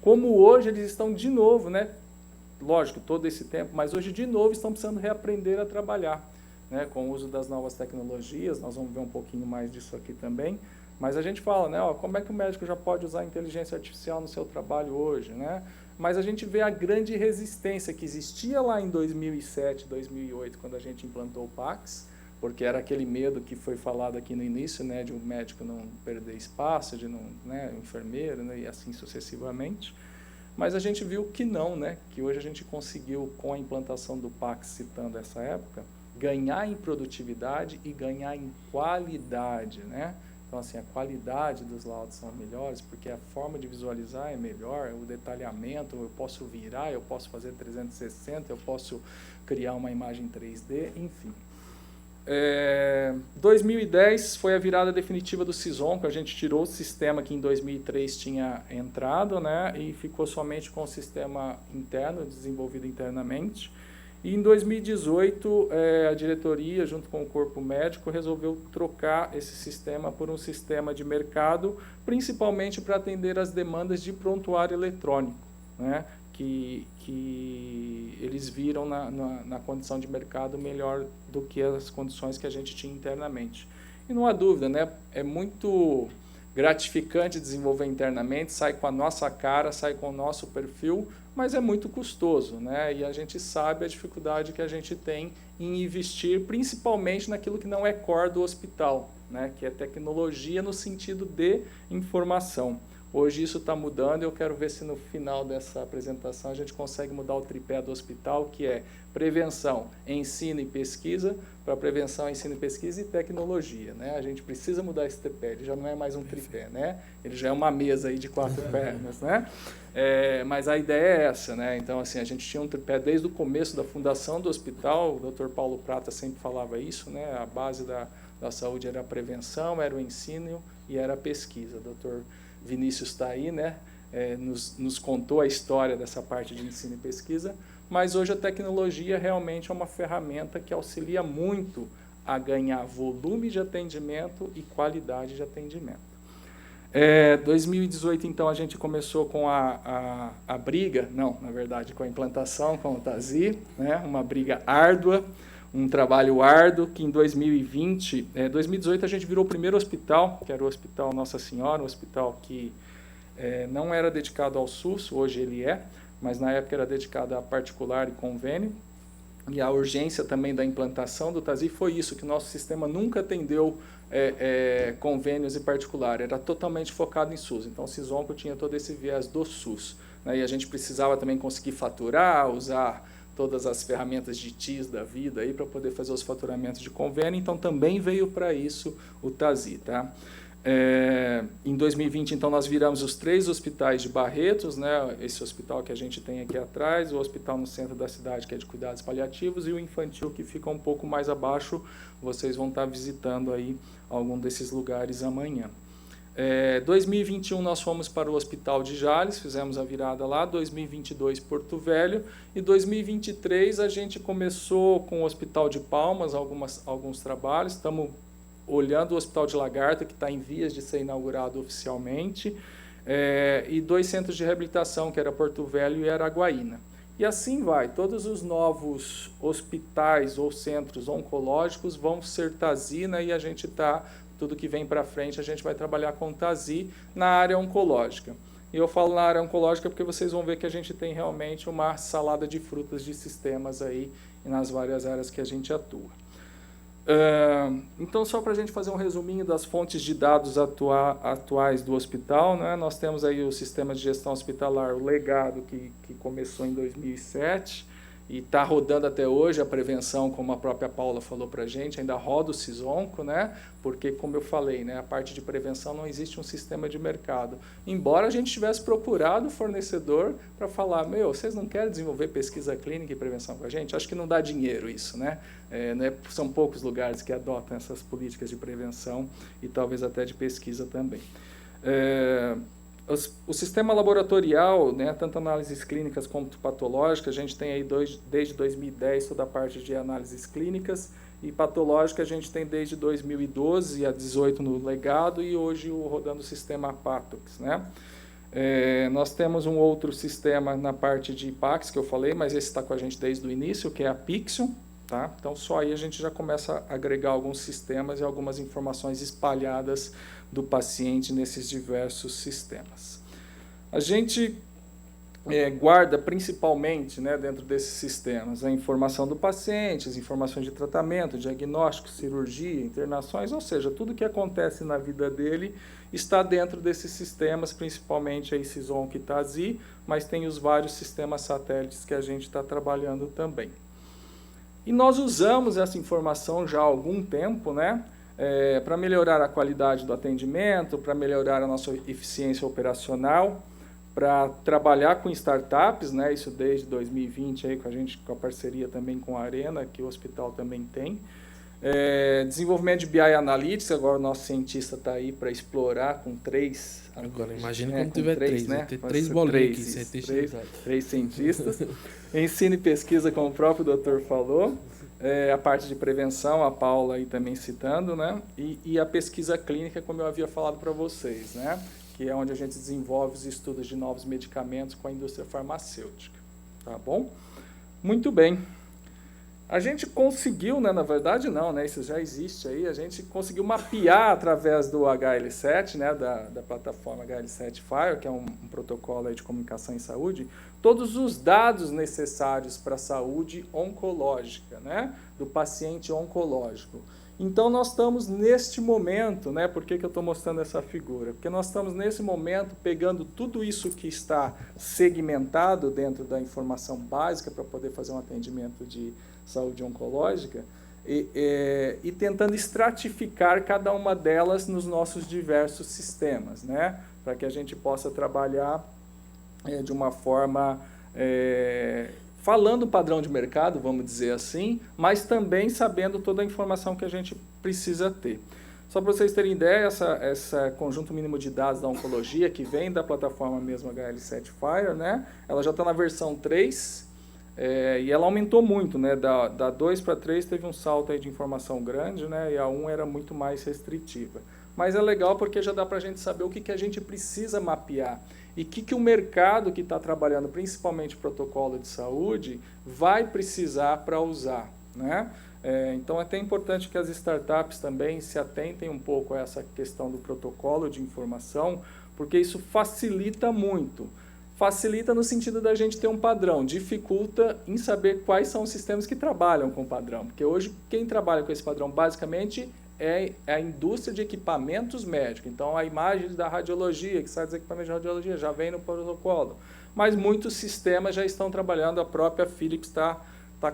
Como hoje eles estão de novo, né, lógico, todo esse tempo, mas hoje de novo estão precisando reaprender a trabalhar, né, com o uso das novas tecnologias. Nós vamos ver um pouquinho mais disso aqui também, Mas a gente fala, né, como é que o médico já pode usar a inteligência artificial no seu trabalho hoje, né? Mas a gente vê a grande resistência que existia lá em 2007, 2008, quando a gente implantou o PACS, porque era aquele medo que foi falado aqui no início, né, de um médico não perder espaço, de não, né, enfermeiro, né, e assim sucessivamente. Mas a gente viu que não, né, que hoje a gente conseguiu, com a implantação do PACS, citando essa época, ganhar em produtividade e ganhar em qualidade, né? Então, assim, a qualidade dos laudos são melhores, porque a forma de visualizar é melhor, o detalhamento, eu posso virar, eu posso fazer 360, eu posso criar uma imagem 3D, enfim. 2010 foi a virada definitiva do Sisonco, a gente tirou o sistema que em 2003 tinha entrado, né, e ficou somente com o sistema interno, desenvolvido internamente. E em 2018, a diretoria, junto com o corpo médico, resolveu trocar esse sistema por um sistema de mercado, principalmente para atender as demandas de prontuário eletrônico, né? que eles viram na condição de mercado melhor do que as condições que a gente tinha internamente. E não há dúvida, né? É muito gratificante desenvolver internamente, sai com a nossa cara, sai com o nosso perfil, mas é muito custoso, né? E a gente sabe a dificuldade que a gente tem em investir, principalmente naquilo que não é core do hospital, né? Que é tecnologia no sentido de informação. Hoje isso está mudando, eu quero ver se no final dessa apresentação a gente consegue mudar o tripé do hospital, que é prevenção, ensino e pesquisa, para prevenção, ensino e pesquisa e tecnologia, né? A gente precisa mudar esse tripé, ele já não é mais um tripé, né? Ele já é uma mesa aí de 4 pernas, né? Mas a ideia é essa, né? Então, assim, a gente tinha um tripé desde o começo da fundação do hospital, o Dr. Paulo Prata sempre falava isso, né? A base da saúde era a prevenção, era o ensino e era a pesquisa. O Dr. Vinícius está aí, né? Nos contou a história dessa parte de ensino e pesquisa, mas hoje a tecnologia realmente é uma ferramenta que auxilia muito a ganhar volume de atendimento e qualidade de atendimento. 2018, então, a gente começou com a briga, não, na verdade, com a implantação com o TASI, né? Uma briga árdua, um trabalho árduo, que em 2018 a gente virou o primeiro hospital, que era o Hospital Nossa Senhora, um hospital que não era dedicado ao SUS, hoje ele é, mas na época era dedicado a particular e convênio, e a urgência também da implantação do TASI foi isso, que o nosso sistema nunca atendeu convênios e particular, era totalmente focado em SUS, então o Sisonco tinha todo esse viés do SUS, né? E a gente precisava também conseguir faturar, usar todas as ferramentas de TIS da vida aí para poder fazer os faturamentos de convênio, então também veio para isso o TASI, tá? Em 2020, então, nós viramos os 3 hospitais de Barretos, né? Esse hospital que a gente tem aqui atrás, o hospital no centro da cidade, que é de cuidados paliativos, e o infantil, que fica um pouco mais abaixo. Vocês vão estar visitando aí algum desses lugares amanhã. 2021 nós fomos para o Hospital de Jales, fizemos a virada lá, 2022 Porto Velho, e 2023 a gente começou com o Hospital de Palmas, alguns trabalhos, estamos olhando o Hospital de Lagarta, que está em vias de ser inaugurado oficialmente, e 2 centros de reabilitação, que era Porto Velho e Araguaína. E assim vai, todos os novos hospitais ou centros oncológicos vão ser TASI, né, e a gente está... Tudo que vem para frente, a gente vai trabalhar com TASI na área oncológica. E eu falo na área oncológica porque vocês vão ver que a gente tem realmente uma salada de frutas de sistemas aí nas várias áreas que a gente atua. Então, só para a gente fazer um resuminho das fontes de dados atuais do hospital, né? Nós temos aí o sistema de gestão hospitalar, o legado, que começou em 2007, e está rodando até hoje. A prevenção, como a própria Paula falou para a gente, ainda roda o Sisonco, né? Porque, como eu falei, né, a parte de prevenção não existe um sistema de mercado. Embora a gente tivesse procurado o fornecedor para falar, vocês não querem desenvolver pesquisa clínica e prevenção com a gente? Acho que não dá dinheiro isso, né? São poucos lugares que adotam essas políticas de prevenção e talvez até de pesquisa também. O sistema laboratorial, né, tanto análises clínicas como patológicas, a gente tem aí desde 2010 toda a parte de análises clínicas, e patológica a gente tem desde 2012 a 2018 no legado, e hoje rodando o sistema Patox, né? Nós temos um outro sistema na parte de IPAX que eu falei, mas esse está com a gente desde o início, que é a Pixion, Tá? Então, só aí a gente já começa a agregar alguns sistemas e algumas informações espalhadas do paciente nesses diversos sistemas. A gente guarda principalmente, né, dentro desses sistemas a informação do paciente, as informações de tratamento, diagnóstico, cirurgia, internações, ou seja, tudo que acontece na vida dele está dentro desses sistemas, principalmente a Sison e TASI, mas tem os vários sistemas satélites que a gente está trabalhando também. E nós usamos essa informação já há algum tempo, né, para melhorar a qualidade do atendimento, para melhorar a nossa eficiência operacional, para trabalhar com startups, né, isso desde 2020, aí, com a parceria também com a Arena, que o hospital também tem. Desenvolvimento de BI Analytics, agora o nosso cientista está aí para explorar com 3. Agora, imagina quando tiver 3, né? Tem 3 bolinhas aqui, cientistas. 3 cientistas. Ensino e pesquisa, como o próprio doutor falou. A parte de prevenção, a Paula aí também citando, né? E a pesquisa clínica, como eu havia falado para vocês, né? Que é onde a gente desenvolve os estudos de novos medicamentos com a indústria farmacêutica. Tá bom? Muito bem. A gente conseguiu, né, na verdade não, né, isso já existe aí, a gente conseguiu mapear através do HL7, né, da plataforma HL7 Fire, que é um protocolo aí de comunicação em saúde, todos os dados necessários para a saúde oncológica, né, do paciente oncológico. Então, nós estamos neste momento, né, por que eu estou mostrando essa figura? Porque nós estamos nesse momento pegando tudo isso que está segmentado dentro da informação básica para poder fazer um atendimento de saúde oncológica e tentando estratificar cada uma delas nos nossos diversos sistemas, né, para que a gente possa trabalhar de uma forma... falando o padrão de mercado, vamos dizer assim, mas também sabendo toda a informação que a gente precisa ter. Só para vocês terem ideia, essa conjunto mínimo de dados da oncologia, que vem da plataforma mesmo HL7 Fire, né? Ela já está na versão 3, e ela aumentou muito, né? Da 2 para 3 teve um salto aí de informação grande, né? E a 1 era muito mais restritiva. Mas é legal porque já dá para a gente saber o que a gente precisa mapear. E o que o mercado que está trabalhando, principalmente protocolo de saúde, vai precisar para usar, né? Então, é até importante que as startups também se atentem um pouco a essa questão do protocolo de informação, porque isso facilita muito. Facilita no sentido da gente ter um padrão, dificulta em saber quais são os sistemas que trabalham com o padrão. Porque hoje, quem trabalha com esse padrão, basicamente, é a indústria de equipamentos médicos. Então, a imagem da radiologia, que sai dos equipamentos de radiologia, já vem no protocolo. Mas muitos sistemas já estão trabalhando, a própria Philips está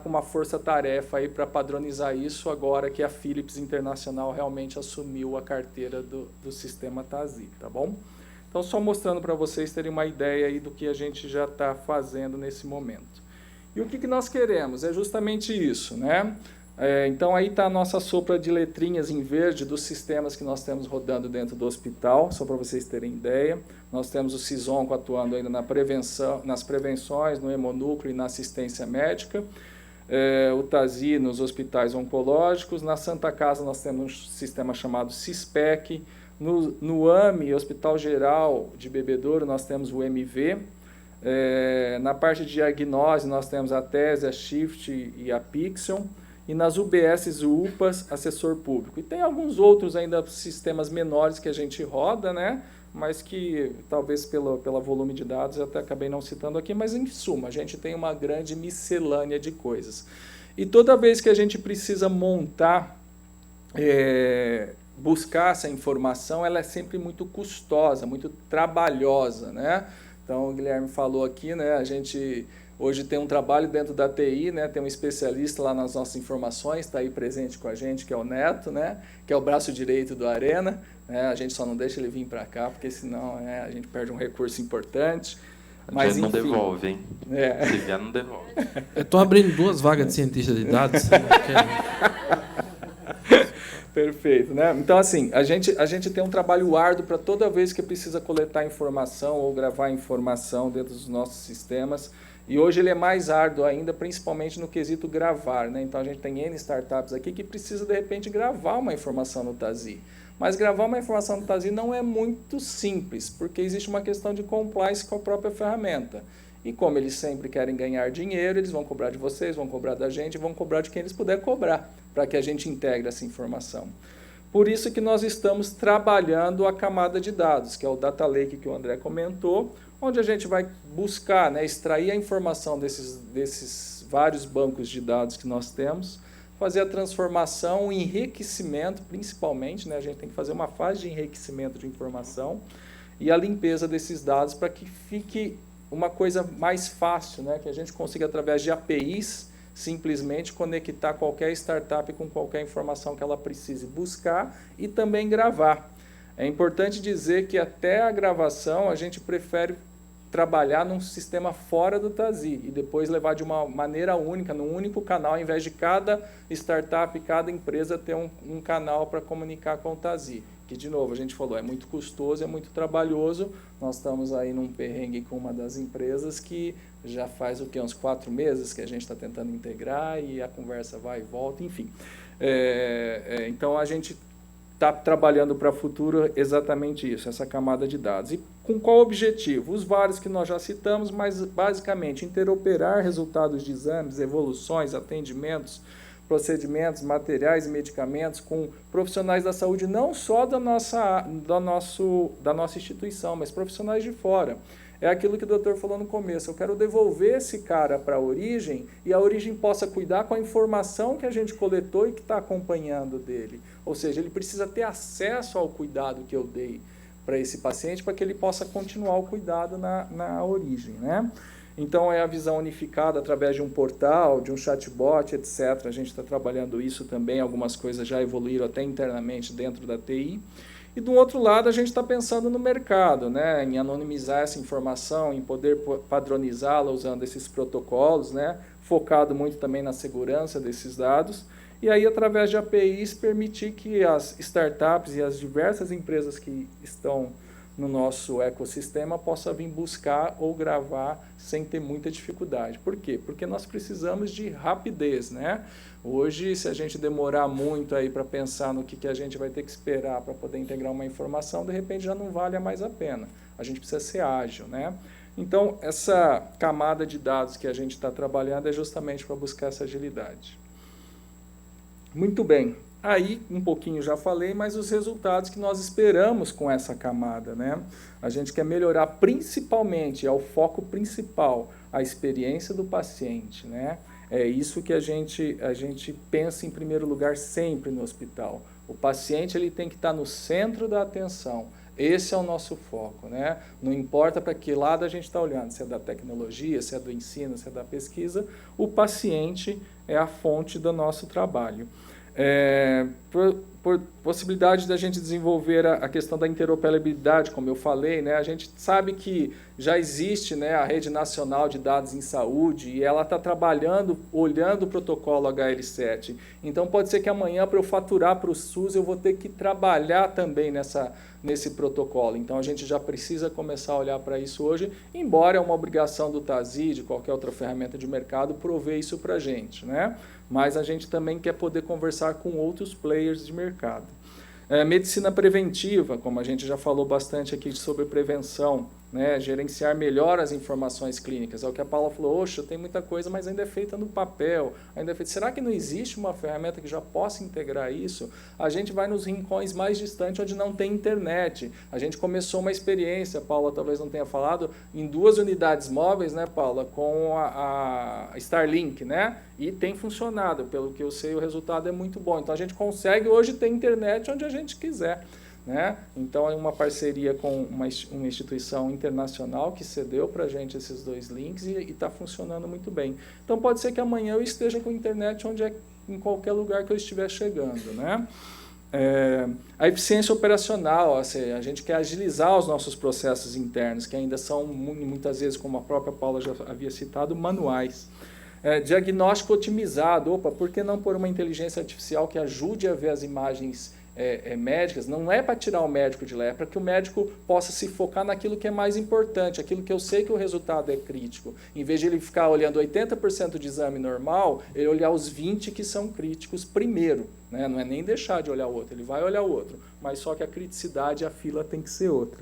com uma força-tarefa aí para padronizar isso, agora que a Philips Internacional realmente assumiu a carteira do sistema TASI, tá bom? Então, só mostrando para vocês terem uma ideia aí do que a gente já está fazendo nesse momento. E o que nós queremos? É justamente isso, né? Então, aí está a nossa sopa de letrinhas em verde dos sistemas que nós temos rodando dentro do hospital, só para vocês terem ideia. Nós temos o Sison atuando ainda na prevenção, nas prevenções, no hemonúcleo e na assistência médica. O TASI nos hospitais oncológicos. Na Santa Casa nós temos um sistema chamado CISPEC. No AMI, Hospital Geral de Bebedouro, nós temos o MV. Na parte de diagnose nós temos a TESE, a SHIFT e a Pixion. E nas UBSs e UPAs, assessor público. E tem alguns outros ainda sistemas menores que a gente roda, né? Mas que talvez pelo volume de dados eu até acabei não citando aqui, mas em suma, a gente tem uma grande miscelânea de coisas. E toda vez que a gente precisa montar, buscar essa informação, ela é sempre muito custosa, muito trabalhosa, né? Então, o Guilherme falou aqui, né? A gente... Hoje tem um trabalho dentro da TI, né? Tem um especialista lá nas nossas informações, está aí presente com a gente, que é o Neto, né? Que é o braço direito do Arena. Né? A gente só não deixa ele vir para cá, porque senão a gente perde um recurso importante. Mas não enfim, devolve, hein? Se vier, não devolve. Eu estou abrindo 2 vagas de cientista de dados. Perfeito, né? Então, assim, a gente tem um trabalho árduo para toda vez que precisa coletar informação ou gravar informação dentro dos nossos sistemas. E hoje ele é mais árduo ainda, principalmente no quesito gravar, né? Então, a gente tem N startups aqui que precisa, de repente, gravar uma informação no TASI. Mas gravar uma informação no TASI não é muito simples, porque existe uma questão de compliance com a própria ferramenta. E como eles sempre querem ganhar dinheiro, eles vão cobrar de vocês, vão cobrar da gente, vão cobrar de quem eles puderem cobrar, para que a gente integre essa informação. Por isso que nós estamos trabalhando a camada de dados, que é o Data Lake que o André comentou, onde a gente vai buscar, né, extrair a informação desses vários bancos de dados que nós temos, fazer a transformação, o enriquecimento, principalmente, né, a gente tem que fazer uma fase de enriquecimento de informação e a limpeza desses dados para que fique uma coisa mais fácil, né, que a gente consiga, através de APIs, simplesmente conectar qualquer startup com qualquer informação que ela precise buscar e também gravar. É importante dizer que até a gravação a gente prefere trabalhar num sistema fora do Tazi e depois levar de uma maneira única, num único canal, ao invés de cada startup, cada empresa ter um canal para comunicar com o Tazi. Que, de novo, a gente falou, é muito custoso, é muito trabalhoso. Nós estamos aí num perrengue com uma das empresas que já faz o quê? Uns 4 meses que a gente está tentando integrar e a conversa vai e volta, enfim. Então, a gente está trabalhando para o futuro exatamente isso, essa camada de dados. E com qual objetivo? Os vários que nós já citamos, mas basicamente interoperar resultados de exames, evoluções, atendimentos, procedimentos, materiais e medicamentos com profissionais da saúde, não só da nossa instituição, mas profissionais de fora. É aquilo que o doutor falou no começo, eu quero devolver esse cara para a origem e a origem possa cuidar com a informação que a gente coletou e que está acompanhando dele. Ou seja, ele precisa ter acesso ao cuidado que eu dei para esse paciente para que ele possa continuar o cuidado na origem, né? Então, é a visão unificada através de um portal, de um chatbot, etc. A gente está trabalhando isso também, algumas coisas já evoluíram até internamente dentro da TI. E, do outro lado, a gente está pensando no mercado, né? Em anonimizar essa informação, em poder padronizá-la usando esses protocolos, né? Focado muito também na segurança desses dados. E aí, através de APIs, permitir que as startups e as diversas empresas que estão no nosso ecossistema possa vir buscar ou gravar sem ter muita dificuldade. Por quê? Porque nós precisamos de rapidez, né? Hoje, se a gente demorar muito aí para pensar no que a gente vai ter que esperar para poder integrar uma informação, de repente já não vale mais a pena. A gente precisa ser ágil, né? Então, essa camada de dados que a gente está trabalhando é justamente para buscar essa agilidade. Muito bem. Aí, um pouquinho já falei, mas os resultados que nós esperamos com essa camada, né? A gente quer melhorar principalmente, é o foco principal, a experiência do paciente, né? É isso que a gente pensa em primeiro lugar sempre no hospital. O paciente ele tem que estar no centro da atenção. Esse é o nosso foco, né? Não importa para que lado a gente está olhando, se é da tecnologia, se é do ensino, se é da pesquisa, o paciente é a fonte do nosso trabalho. Por possibilidade da gente desenvolver a questão da interoperabilidade, como eu falei, né? A gente sabe que já existe, né, a Rede Nacional de Dados em Saúde e ela está trabalhando, olhando o protocolo HL7. Então, pode ser que amanhã, para eu faturar para o SUS, eu vou ter que trabalhar também nesse protocolo. Então, a gente já precisa começar a olhar para isso hoje, embora é uma obrigação do Tazi, de qualquer outra ferramenta de mercado, prover isso para a gente, né? Mas a gente também quer poder conversar com outros players de mercado. Medicina preventiva, como a gente já falou bastante aqui sobre prevenção, né? Gerenciar melhor as informações clínicas. É o que a Paula falou, oxa, tem muita coisa, mas ainda é feita no papel. Ainda é feita. Será que não existe uma ferramenta que já possa integrar isso? A gente vai nos rincões mais distantes, onde não tem internet. A gente começou uma experiência, a Paula talvez não tenha falado, em 2 unidades móveis, né, Paula, com a Starlink, né? E tem funcionado, pelo que eu sei, o resultado é muito bom. Então, a gente consegue hoje ter internet onde a gente quiser, né? Então, é uma parceria com uma instituição internacional que cedeu para a gente esses 2 links e está funcionando muito bem. Então, pode ser que amanhã eu esteja com internet em qualquer lugar que eu estiver chegando, né? A eficiência operacional, assim, a gente quer agilizar os nossos processos internos, que ainda são, muitas vezes, como a própria Paula já havia citado, manuais. Diagnóstico otimizado, por que não pôr uma inteligência artificial que ajude a ver as imagens médicas? Não é para tirar o médico de lá, é para que o médico possa se focar naquilo que é mais importante, aquilo que eu sei que o resultado é crítico. Em vez de ele ficar olhando 80% de exame normal, ele olhar os 20 que são críticos primeiro, né? Não é nem deixar de olhar o outro, ele vai olhar o outro, mas só que a criticidade, a fila tem que ser outra.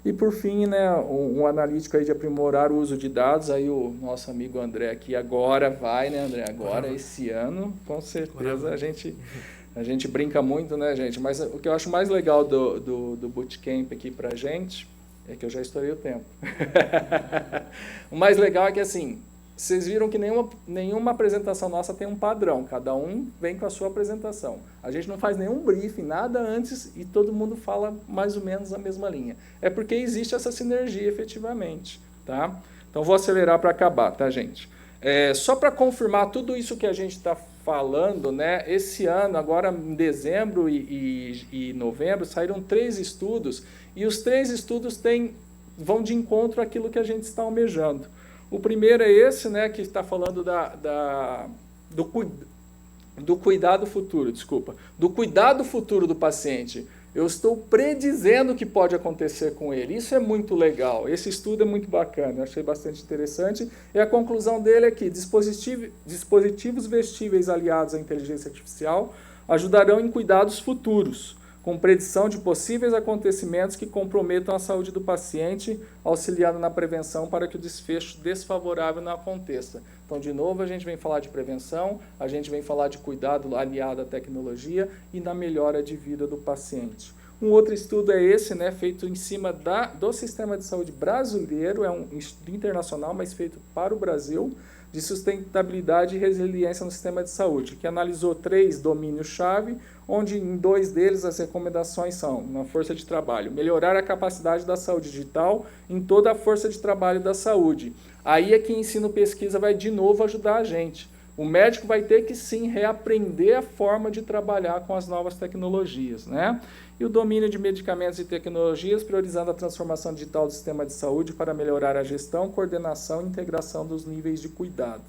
E por fim, né, um analítico aí de aprimorar o uso de dados, aí o nosso amigo André aqui agora vai, né, André? Agora, esse ano, com certeza, a gente brinca muito, né, gente? Mas o que eu acho mais legal do Bootcamp aqui pra gente é que eu já estourei o tempo. O mais legal é que, assim, vocês viram que nenhuma apresentação nossa tem um padrão, cada um vem com a sua apresentação. A gente não faz nenhum briefing, nada antes, e todo mundo fala mais ou menos a mesma linha. É porque existe essa sinergia efetivamente, tá? Então vou acelerar para acabar, tá, gente? Só para confirmar tudo isso que a gente está falando, né? Esse ano, agora em dezembro e novembro, saíram 3 estudos, e os 3 estudos vão de encontro àquilo que a gente está almejando. O primeiro é esse, né, que está falando do cuidado futuro, do cuidado futuro do paciente. Eu estou predizendo o que pode acontecer com ele. Isso é muito legal. Esse estudo é muito bacana, eu achei bastante interessante. E a conclusão dele é que dispositivos vestíveis aliados à inteligência artificial ajudarão em cuidados futuros, com predição de possíveis acontecimentos que comprometam a saúde do paciente, auxiliando na prevenção para que o desfecho desfavorável não aconteça. Então, de novo, a gente vem falar de prevenção, a gente vem falar de cuidado aliado à tecnologia e na melhora de vida do paciente. Um outro estudo é esse, né, feito em cima do sistema de saúde brasileiro, é um estudo internacional, mas feito para o Brasil, de sustentabilidade e resiliência no sistema de saúde, que analisou 3 domínios-chave, onde em 2 deles as recomendações são, na força de trabalho, melhorar a capacidade da saúde digital em toda a força de trabalho da saúde. Aí é que ensino-pesquisa vai de novo ajudar a gente. O médico vai ter que sim reaprender a forma de trabalhar com as novas tecnologias, né? E o domínio de medicamentos e tecnologias, priorizando a transformação digital do sistema de saúde para melhorar a gestão, coordenação e integração dos níveis de cuidado.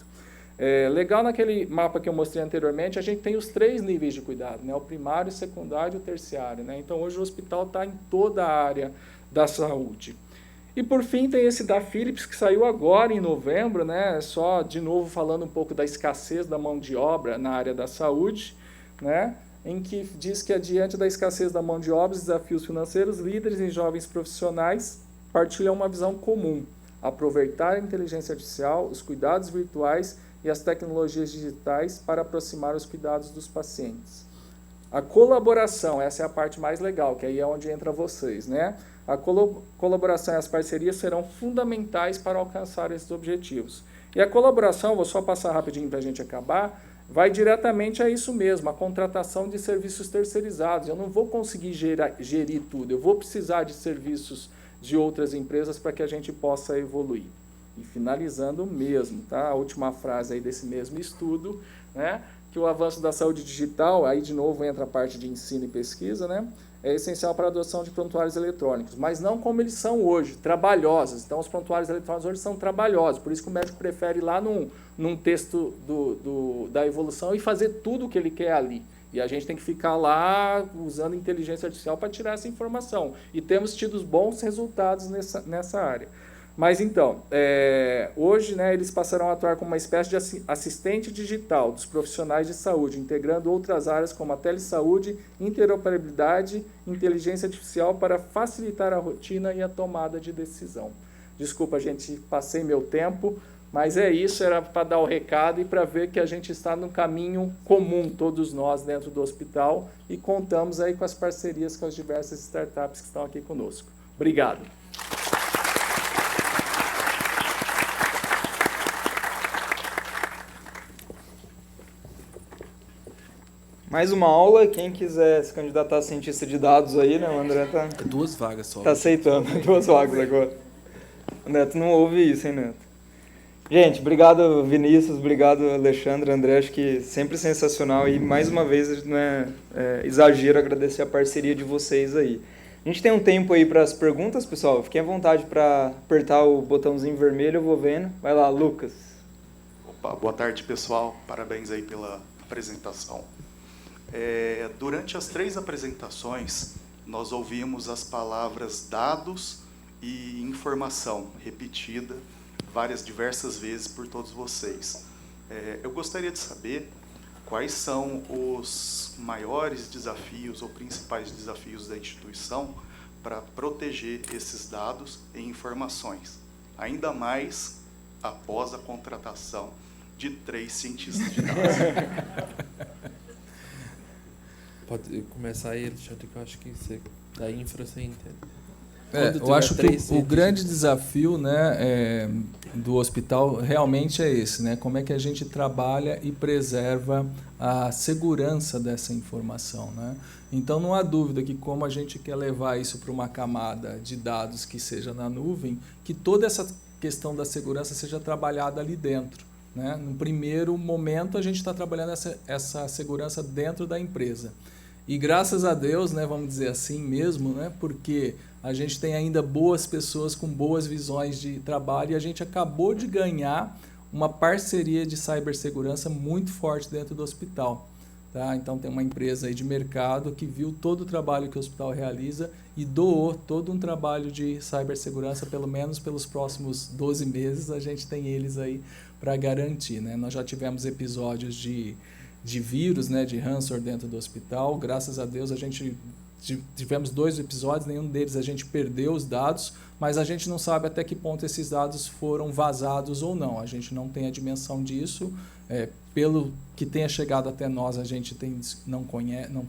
Legal, naquele mapa que eu mostrei anteriormente, a gente tem os 3 níveis de cuidado, né? O primário, o secundário e o terciário, né? Então hoje o hospital está em toda a área da saúde. E por fim tem esse da Philips que saiu agora em novembro, né? Só de novo falando um pouco da escassez da mão de obra na área da saúde, né? Em que diz que adiante da escassez da mão de obra e desafios financeiros, líderes e jovens profissionais partilham uma visão comum: aproveitar a inteligência artificial, os cuidados virtuais e as tecnologias digitais para aproximar os cuidados dos pacientes. A colaboração, essa é a parte mais legal, que aí é onde entra vocês, né? A colaboração e as parcerias serão fundamentais para alcançar esses objetivos. E a colaboração, vou só passar rapidinho para a gente acabar, vai diretamente a isso mesmo, a contratação de serviços terceirizados. Eu não vou conseguir gerir tudo, eu vou precisar de serviços de outras empresas para que a gente possa evoluir. E finalizando mesmo, tá? A última frase aí desse mesmo estudo, né? Que o avanço da saúde digital, aí de novo entra a parte de ensino e pesquisa, né? É essencial para a adoção de prontuários eletrônicos, mas não como eles são hoje, trabalhosos. Então, os prontuários eletrônicos hoje são trabalhosos, por isso que o médico prefere ir lá num texto da evolução e fazer tudo o que ele quer ali. E a gente tem que ficar lá usando inteligência artificial para tirar essa informação. E temos tido bons resultados nessa área. Mas então, hoje, né, eles passarão a atuar como uma espécie de assistente digital dos profissionais de saúde, integrando outras áreas como a telesaúde, interoperabilidade, inteligência artificial para facilitar a rotina e a tomada de decisão. Desculpa, gente, passei meu tempo, mas é isso, era para dar o recado e para ver que a gente está no caminho comum, todos nós dentro do hospital, e contamos aí com as parcerias com as diversas startups que estão aqui conosco. Obrigado. Mais uma aula, quem quiser se candidatar a cientista de dados aí, né? O André tá... 2 vagas só. Tá aceitando, 2 vagas agora. O Neto não ouve isso, hein, Neto? Gente, obrigado Vinícius, obrigado Alexandre, André, acho que sempre sensacional e mais uma vez não é exagero agradecer a parceria de vocês aí. A gente tem um tempo aí para as perguntas, pessoal, fiquem à vontade para apertar o botãozinho vermelho, eu vou vendo. Vai lá, Lucas. Opa, boa tarde, pessoal, parabéns aí pela apresentação. Durante as 3 apresentações, nós ouvimos as palavras dados e informação repetida diversas vezes por todos vocês. Eu gostaria de saber quais são os maiores desafios ou principais desafios da instituição para proteger esses dados e informações, ainda mais após a contratação de 3 cientistas de dados. Pode começar aí, Alexandre, que eu acho que você, da infra você entende. Eu acho que o grande desafio, né, do hospital realmente é esse, né? Como é que a gente trabalha e preserva a segurança dessa informação, né? Então não há dúvida que como a gente quer levar isso para uma camada de dados que seja na nuvem, que toda essa questão da segurança seja trabalhada ali dentro, né? No primeiro momento a gente está trabalhando essa segurança dentro da empresa. E graças a Deus, né, vamos dizer assim mesmo, né, porque a gente tem ainda boas pessoas com boas visões de trabalho e a gente acabou de ganhar uma parceria de cibersegurança muito forte dentro do hospital. Tá? Então tem uma empresa aí de mercado que viu todo o trabalho que o hospital realiza e doou todo um trabalho de cibersegurança, pelo menos pelos próximos 12 meses a gente tem eles aí para garantir. Né? Nós já tivemos episódios de vírus, né, de ransomware dentro do hospital. Graças a Deus a gente tivemos 2 episódios, nenhum deles a gente perdeu os dados, mas a gente não sabe até que ponto esses dados foram vazados ou não. A gente não tem a dimensão disso. Pelo que tenha chegado até nós, a gente não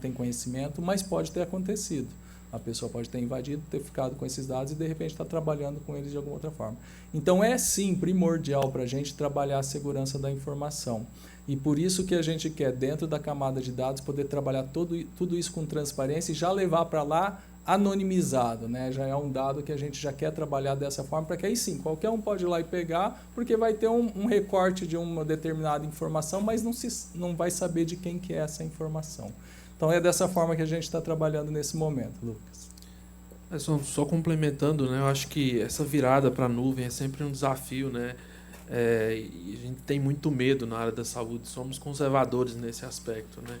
tem conhecimento, mas pode ter acontecido. A pessoa pode ter invadido, ter ficado com esses dados e de repente está trabalhando com eles de alguma outra forma. Então é sim primordial para a gente trabalhar a segurança da informação. E por isso que a gente quer, dentro da camada de dados, poder trabalhar tudo isso com transparência e já levar para lá anonimizado, né? Já é um dado que a gente já quer trabalhar dessa forma, para que aí sim, qualquer um pode ir lá e pegar, porque vai ter um recorte de uma determinada informação, mas não vai saber de quem que é essa informação. Então é dessa forma que a gente está trabalhando nesse momento, Lucas. Só complementando, né? Eu acho que essa virada para a nuvem é sempre um desafio, né? E a gente tem muito medo na área da saúde, somos conservadores nesse aspecto, né?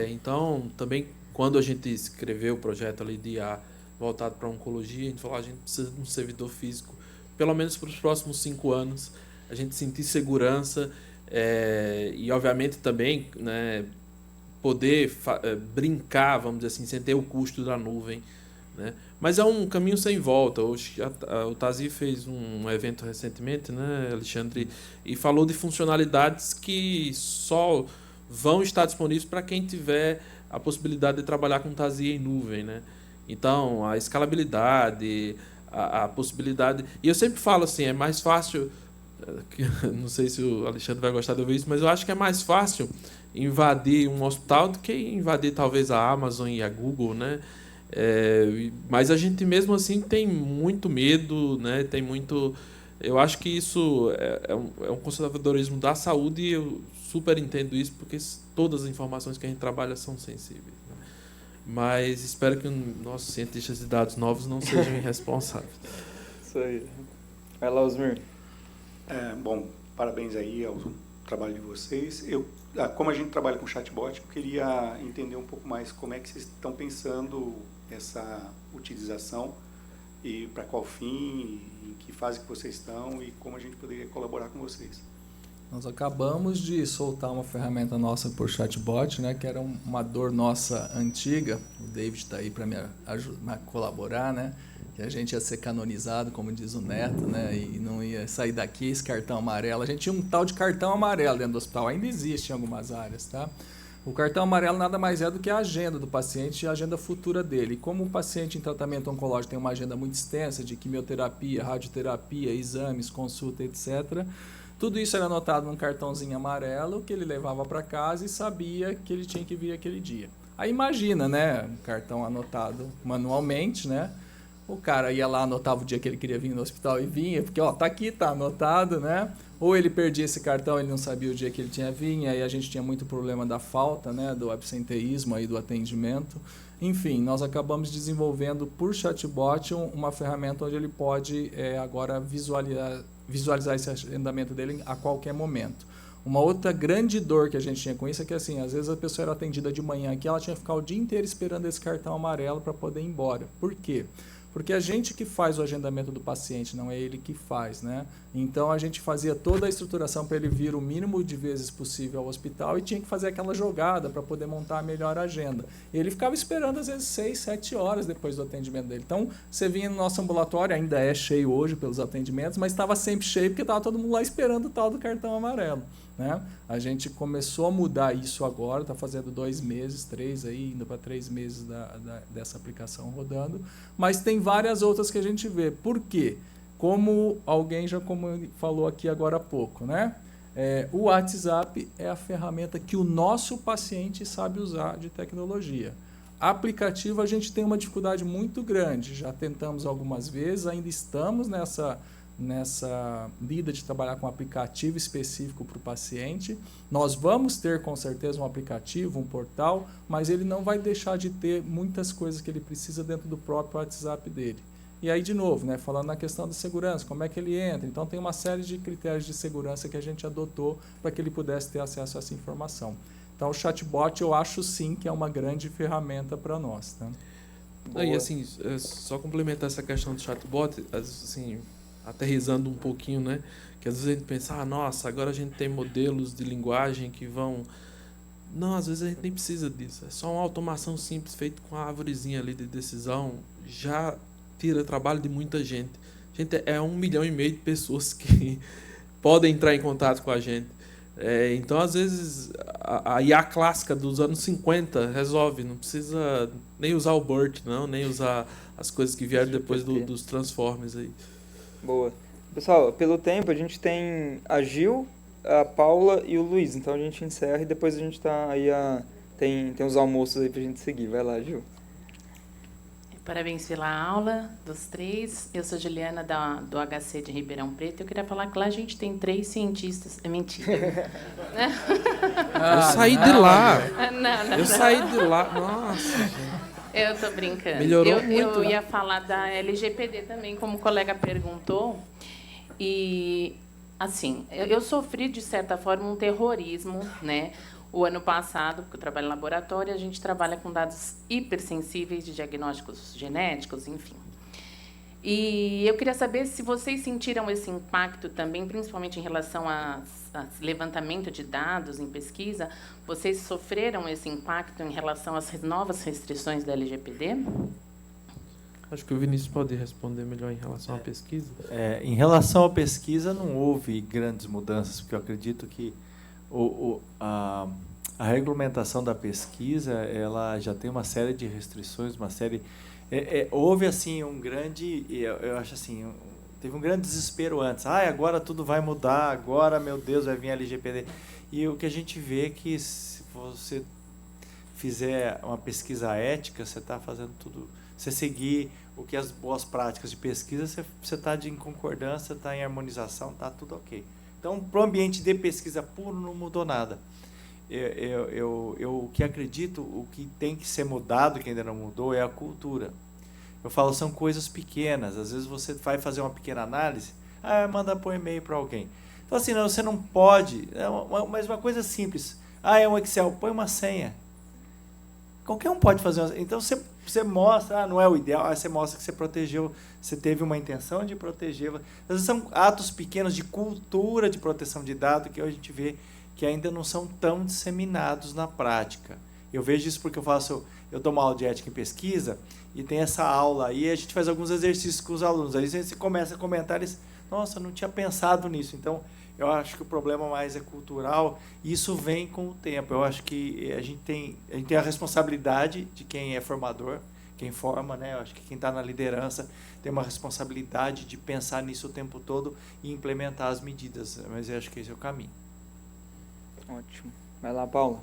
Então, também, quando a gente escreveu o projeto ali de IA voltado para a oncologia, a gente falou, a gente precisa de um servidor físico, pelo menos para os próximos 5 anos, a gente sentir segurança e, obviamente, também, né, poder brincar, vamos dizer assim, sem ter o custo da nuvem, né? Mas é um caminho sem volta. Hoje, o Tazi fez um evento recentemente, né, Alexandre, e falou de funcionalidades que só vão estar disponíveis para quem tiver a possibilidade de trabalhar com Tazi em nuvem, né? Então, a escalabilidade, a possibilidade... E eu sempre falo assim, é mais fácil... Não sei se o Alexandre vai gostar de ouvir isso, mas eu acho que é mais fácil invadir um hospital do que invadir talvez a Amazon e a Google, né? Mas a gente mesmo assim tem muito medo, né? Tem muito... Eu acho que isso é um conservadorismo da saúde e eu super entendo isso porque todas as informações que a gente trabalha são sensíveis, né? Mas espero que os nossos cientistas de dados novos não sejam irresponsáveis. Isso aí. Vai lá, Osmir. Bom, parabéns aí ao trabalho de vocês. Como a gente trabalha com chatbot, eu queria entender um pouco mais como é que vocês estão pensando essa utilização e para qual fim, em que fase que vocês estão e como a gente poderia colaborar com vocês. Nós acabamos de soltar uma ferramenta nossa por chatbot, né, que era uma dor nossa antiga. O David está aí para me colaborar, né? Que a gente ia ser canonizado, como diz o Neto, né? E não ia sair daqui esse cartão amarelo. A gente tinha um tal de cartão amarelo dentro do hospital, ainda existe em algumas áreas, tá? O cartão amarelo nada mais é do que a agenda do paciente e a agenda futura dele. E como o paciente em tratamento oncológico tem uma agenda muito extensa de quimioterapia, radioterapia, exames, consulta, etc., tudo isso era anotado num cartãozinho amarelo que ele levava para casa e sabia que ele tinha que vir aquele dia. Aí imagina, né? Um cartão anotado manualmente, né? O cara ia lá, anotava o dia que ele queria vir no hospital e vinha, porque ó, tá aqui, tá anotado, né? Ou ele perdia esse cartão, ele não sabia o dia que ele tinha vindo, aí a gente tinha muito problema da falta, né? Do absenteísmo aí do atendimento. Enfim, nós acabamos desenvolvendo por chatbot uma ferramenta onde ele pode agora visualizar esse agendamento dele a qualquer momento. Uma outra grande dor que a gente tinha com isso é que, assim, às vezes a pessoa era atendida de manhã aqui, ela tinha que ficar o dia inteiro esperando esse cartão amarelo para poder ir embora. Por quê? Porque a gente que faz o agendamento do paciente, não é ele que faz, né? Então a gente fazia toda a estruturação para ele vir o mínimo de vezes possível ao hospital e tinha que fazer aquela jogada para poder montar a melhor agenda. Ele ficava esperando às vezes 6, 7 horas depois do atendimento dele. Então você vinha no nosso ambulatório, ainda é cheio hoje pelos atendimentos, mas estava sempre cheio porque estava todo mundo lá esperando o tal do cartão amarelo, né? A gente começou a mudar isso agora, está fazendo 2 meses, 3 aí, indo para 3 meses dessa aplicação rodando, mas tem várias outras que a gente vê. Por quê? Como alguém já falou aqui agora há pouco, né? O WhatsApp é a ferramenta que o nosso paciente sabe usar de tecnologia. Aplicativo a gente tem uma dificuldade muito grande, já tentamos algumas vezes, ainda estamos nessa lida de trabalhar com um aplicativo específico para o paciente. Nós vamos ter com certeza um aplicativo, um portal, mas ele não vai deixar de ter muitas coisas que ele precisa dentro do próprio WhatsApp dele. E aí, de novo, né, falando na questão da segurança, como é que ele entra? Então, tem uma série de critérios de segurança que a gente adotou para que ele pudesse ter acesso a essa informação. Então, o chatbot, eu acho sim que é uma grande ferramenta para nós. Tá? E assim, só complementar essa questão do chatbot, assim, aterrissando um pouquinho, né? Que às vezes a gente pensa, nossa, agora a gente tem modelos de linguagem que vão... Não, às vezes a gente nem precisa disso. É só uma automação simples feita com a árvorezinha ali de decisão, já tira trabalho de muita gente. Gente, 1,5 milhão de pessoas que podem entrar em contato com a gente. Então, às vezes, a IA clássica dos anos 50 resolve. Não precisa nem usar o BERT, não, nem usar as coisas que vieram depois dos Transformers aí. Boa. Pessoal, pelo tempo, a gente tem a Gil, a Paula e o Luiz. Então, a gente encerra e depois a gente tá aí tem os almoços aí pra gente seguir. Vai lá, Gil. Parabéns pela aula dos 3. Eu sou Juliana do HC de Ribeirão Preto. Eu queria falar que lá a gente tem 3 cientistas. É mentira. Eu saí de lá. Eu saí de lá. Nossa, gente. Eu tô brincando. Melhorou muito. Eu ia falar da LGPD também, como o colega perguntou. E, assim, eu sofri, de certa forma, um terrorismo, né? O ano passado, porque eu trabalho em laboratório, a gente trabalha com dados hipersensíveis de diagnósticos genéticos, enfim. E eu queria saber se vocês sentiram esse impacto também, principalmente em relação a levantamento de dados em pesquisa. Vocês sofreram esse impacto em relação às novas restrições da LGPD? Acho que o Vinícius pode responder melhor em relação à pesquisa. Em relação à pesquisa, não houve grandes mudanças, porque eu acredito que a regulamentação da pesquisa ela já tem uma série de restrições, uma série... houve assim um grande... Eu acho assim... Teve um grande desespero antes. Agora tudo vai mudar, agora, meu Deus, vai vir a LGPD. E o que a gente vê é que se você fizer uma pesquisa ética, você está fazendo tudo... Você seguir o que as boas práticas de pesquisa, você está em concordância, está em harmonização, está tudo ok. Então, para o ambiente de pesquisa puro, não mudou nada. Eu que acredito, o que tem que ser mudado, que ainda não mudou, é a cultura. Eu falo, são coisas pequenas. Às vezes você vai fazer uma pequena análise, manda por e-mail para alguém. Então, assim, não, você não pode... mas uma coisa simples. É um Excel, põe uma senha. Qualquer um pode fazer uma... Então, você mostra, não é o ideal, você mostra que você protegeu, você teve uma intenção de proteger. Às vezes são atos pequenos de cultura de proteção de dados que a gente vê que ainda não são tão disseminados na prática. Eu vejo isso porque eu dou uma aula de ética em pesquisa e tem essa aula aí, a gente faz alguns exercícios com os alunos. Aí você começa a comentar, eles, nossa, não tinha pensado nisso. Então, eu acho que o problema mais é cultural e isso vem com o tempo. Eu acho que a gente tem a responsabilidade de quem é formador, quem forma, né? Eu acho que quem está na liderança tem uma responsabilidade de pensar nisso o tempo todo e implementar as medidas. Mas eu acho que esse é o caminho. Ótimo. Vai lá, Paula.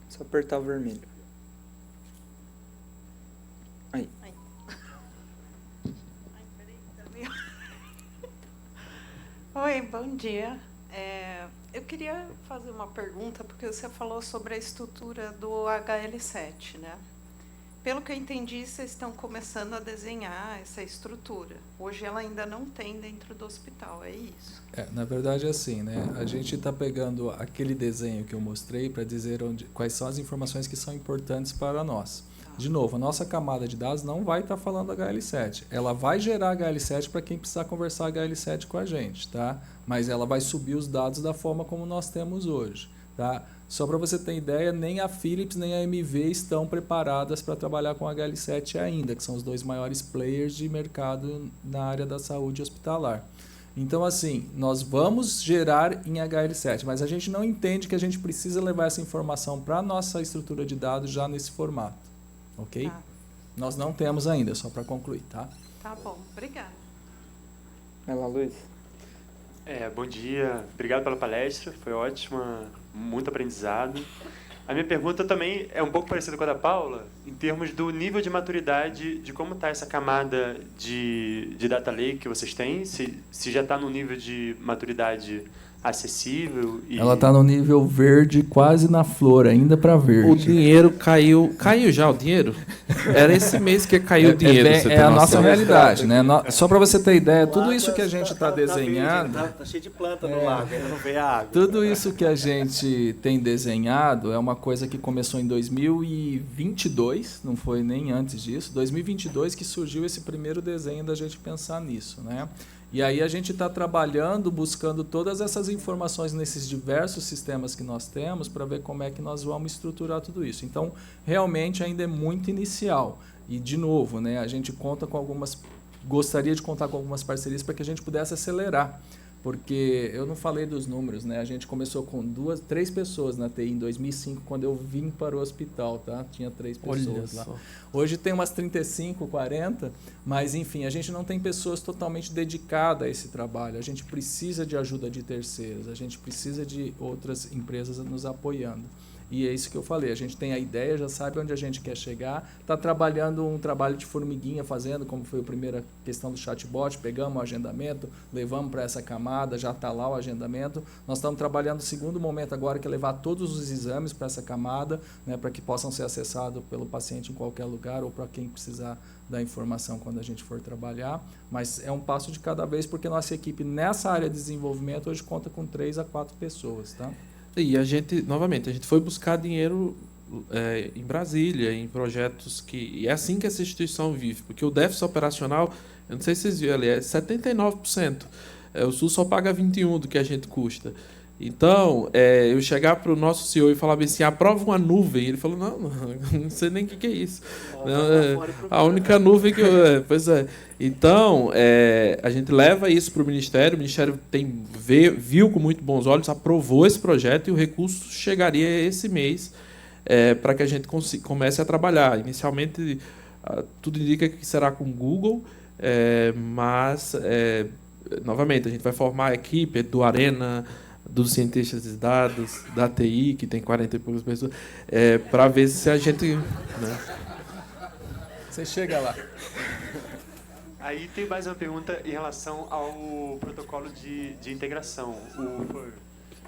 Só apertar o vermelho. Aí. Oi, bom dia. Eu queria fazer uma pergunta, porque você falou sobre a estrutura do HL7, né? Pelo que eu entendi, vocês estão começando a desenhar essa estrutura. Hoje ela ainda não tem dentro do hospital, é isso? Na verdade é assim, né? A gente está pegando aquele desenho que eu mostrei para dizer quais são as informações que são importantes para nós. De novo, a nossa camada de dados não vai estar falando HL7. Ela vai gerar HL7 para quem precisar conversar HL7 com a gente, tá? Mas ela vai subir os dados da forma como nós temos hoje, tá? Só para você ter ideia, nem a Philips nem a MV estão preparadas para trabalhar com HL7 ainda, que são os dois maiores players de mercado na área da saúde hospitalar. Então, assim, nós vamos gerar em HL7, mas a gente não entende que a gente precisa levar essa informação para a nossa estrutura de dados já nesse formato, ok? Tá. Nós não temos ainda, só para concluir, tá? Tá bom, obrigada. Vai lá, Luiz. Bom dia, obrigado pela palestra, foi ótima, muito aprendizado. A minha pergunta também é um pouco parecida com a da Paula, em termos do nível de maturidade, de como está essa camada de data lake que vocês têm, se já está no nível de maturidade acessível. Ela está no nível verde, quase na flor, ainda para verde. O dinheiro caiu. Caiu já o dinheiro? Era esse mês que caiu o dinheiro. É a nossa realidade, né? Só para você ter ideia, tudo isso que a gente está desenhando... Tá cheio de planta no lago, ainda não veio a água. Tudo isso que a gente tem desenhado é uma coisa que começou em 2022, não foi nem antes disso, 2022 que surgiu esse primeiro desenho da gente pensar nisso, né? E aí a gente está trabalhando, buscando todas essas informações nesses diversos sistemas que nós temos para ver como é que nós vamos estruturar tudo isso. Então, realmente ainda é muito inicial. E, de novo, né, a gente gostaria de contar com algumas parcerias para que a gente pudesse acelerar. Porque eu não falei dos números, né? A gente começou com 3 pessoas na TI em 2005, quando eu vim para o hospital, tá? Tinha 3 pessoas lá. Hoje tem umas 35, 40, mas enfim, a gente não tem pessoas totalmente dedicadas a esse trabalho. A gente precisa de ajuda de terceiros, a gente precisa de outras empresas nos apoiando. E é isso que eu falei, a gente tem a ideia, já sabe onde a gente quer chegar, está trabalhando um trabalho de formiguinha, fazendo, como foi a primeira questão do chatbot, pegamos o agendamento, levamos para essa camada, já está lá o agendamento. Nós estamos trabalhando o segundo momento agora, que é levar todos os exames para essa camada, né, para que possam ser acessados pelo paciente em qualquer lugar ou para quem precisar da informação quando a gente for trabalhar. Mas é um passo de cada vez, porque nossa equipe nessa área de desenvolvimento hoje conta com 3 a 4 pessoas, tá? E a gente, novamente, a gente foi buscar dinheiro em Brasília, em projetos que... E é assim que essa instituição vive, porque o déficit operacional, eu não sei se vocês viram ali, é 79%. O SUS só paga 21% do que a gente custa. Então, eu chegar para o nosso CEO e falar assim, aprova uma nuvem. Ele falou, não sei nem o que é isso. A única nuvem que eu... Pois é. Então, a gente leva isso para o Ministério viu com muito bons olhos, aprovou esse projeto e o recurso chegaria esse mês para que a gente comece a trabalhar. Inicialmente, tudo indica que será com o Google, mas, novamente, a gente vai formar a equipe do Arena, dos cientistas de dados, da TI, que tem 40 e poucas pessoas, para ver se a gente... Né? Você chega lá. Aí tem mais uma pergunta em relação ao protocolo de integração.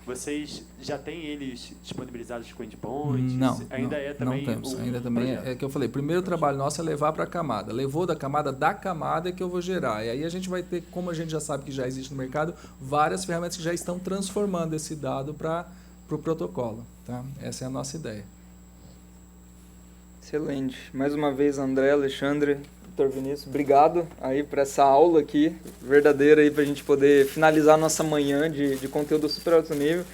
Vocês já têm eles disponibilizados com endpoints? Não, ainda não, é também não temos. Ainda também é que eu falei, primeiro trabalho nosso é levar para a camada. Levou da camada é que eu vou gerar. E aí a gente vai ter, como a gente já sabe que já existe no mercado, várias ferramentas que já estão transformando esse dado para o protocolo. Tá? Essa é a nossa ideia. Excelente. Mais uma vez, André, Alexandre, Dr. Vinícius, obrigado aí por essa aula aqui, verdadeira aí para a gente poder finalizar a nossa manhã de conteúdo super alto nível.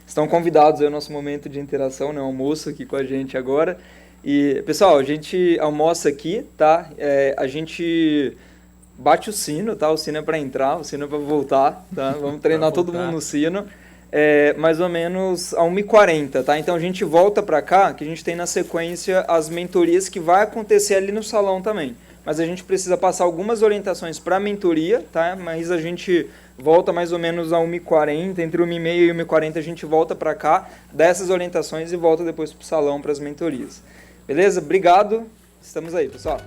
Estão convidados ao nosso momento de interação, né, almoço aqui com a gente agora. E, pessoal, a gente almoça aqui, tá? A gente bate o sino, tá? O sino é para entrar, o sino é para voltar, tá? Vamos treinar todo mundo no sino. Mais ou menos a 1h40, tá? Então a gente volta para cá, que a gente tem na sequência as mentorias que vai acontecer ali no salão também. Mas a gente precisa passar algumas orientações para a mentoria, tá? Mas a gente volta mais ou menos a 1h40, entre 1h30 e 1h40 a gente volta para cá, dá essas orientações e volta depois para o salão para as mentorias. Beleza? Obrigado, estamos aí, pessoal.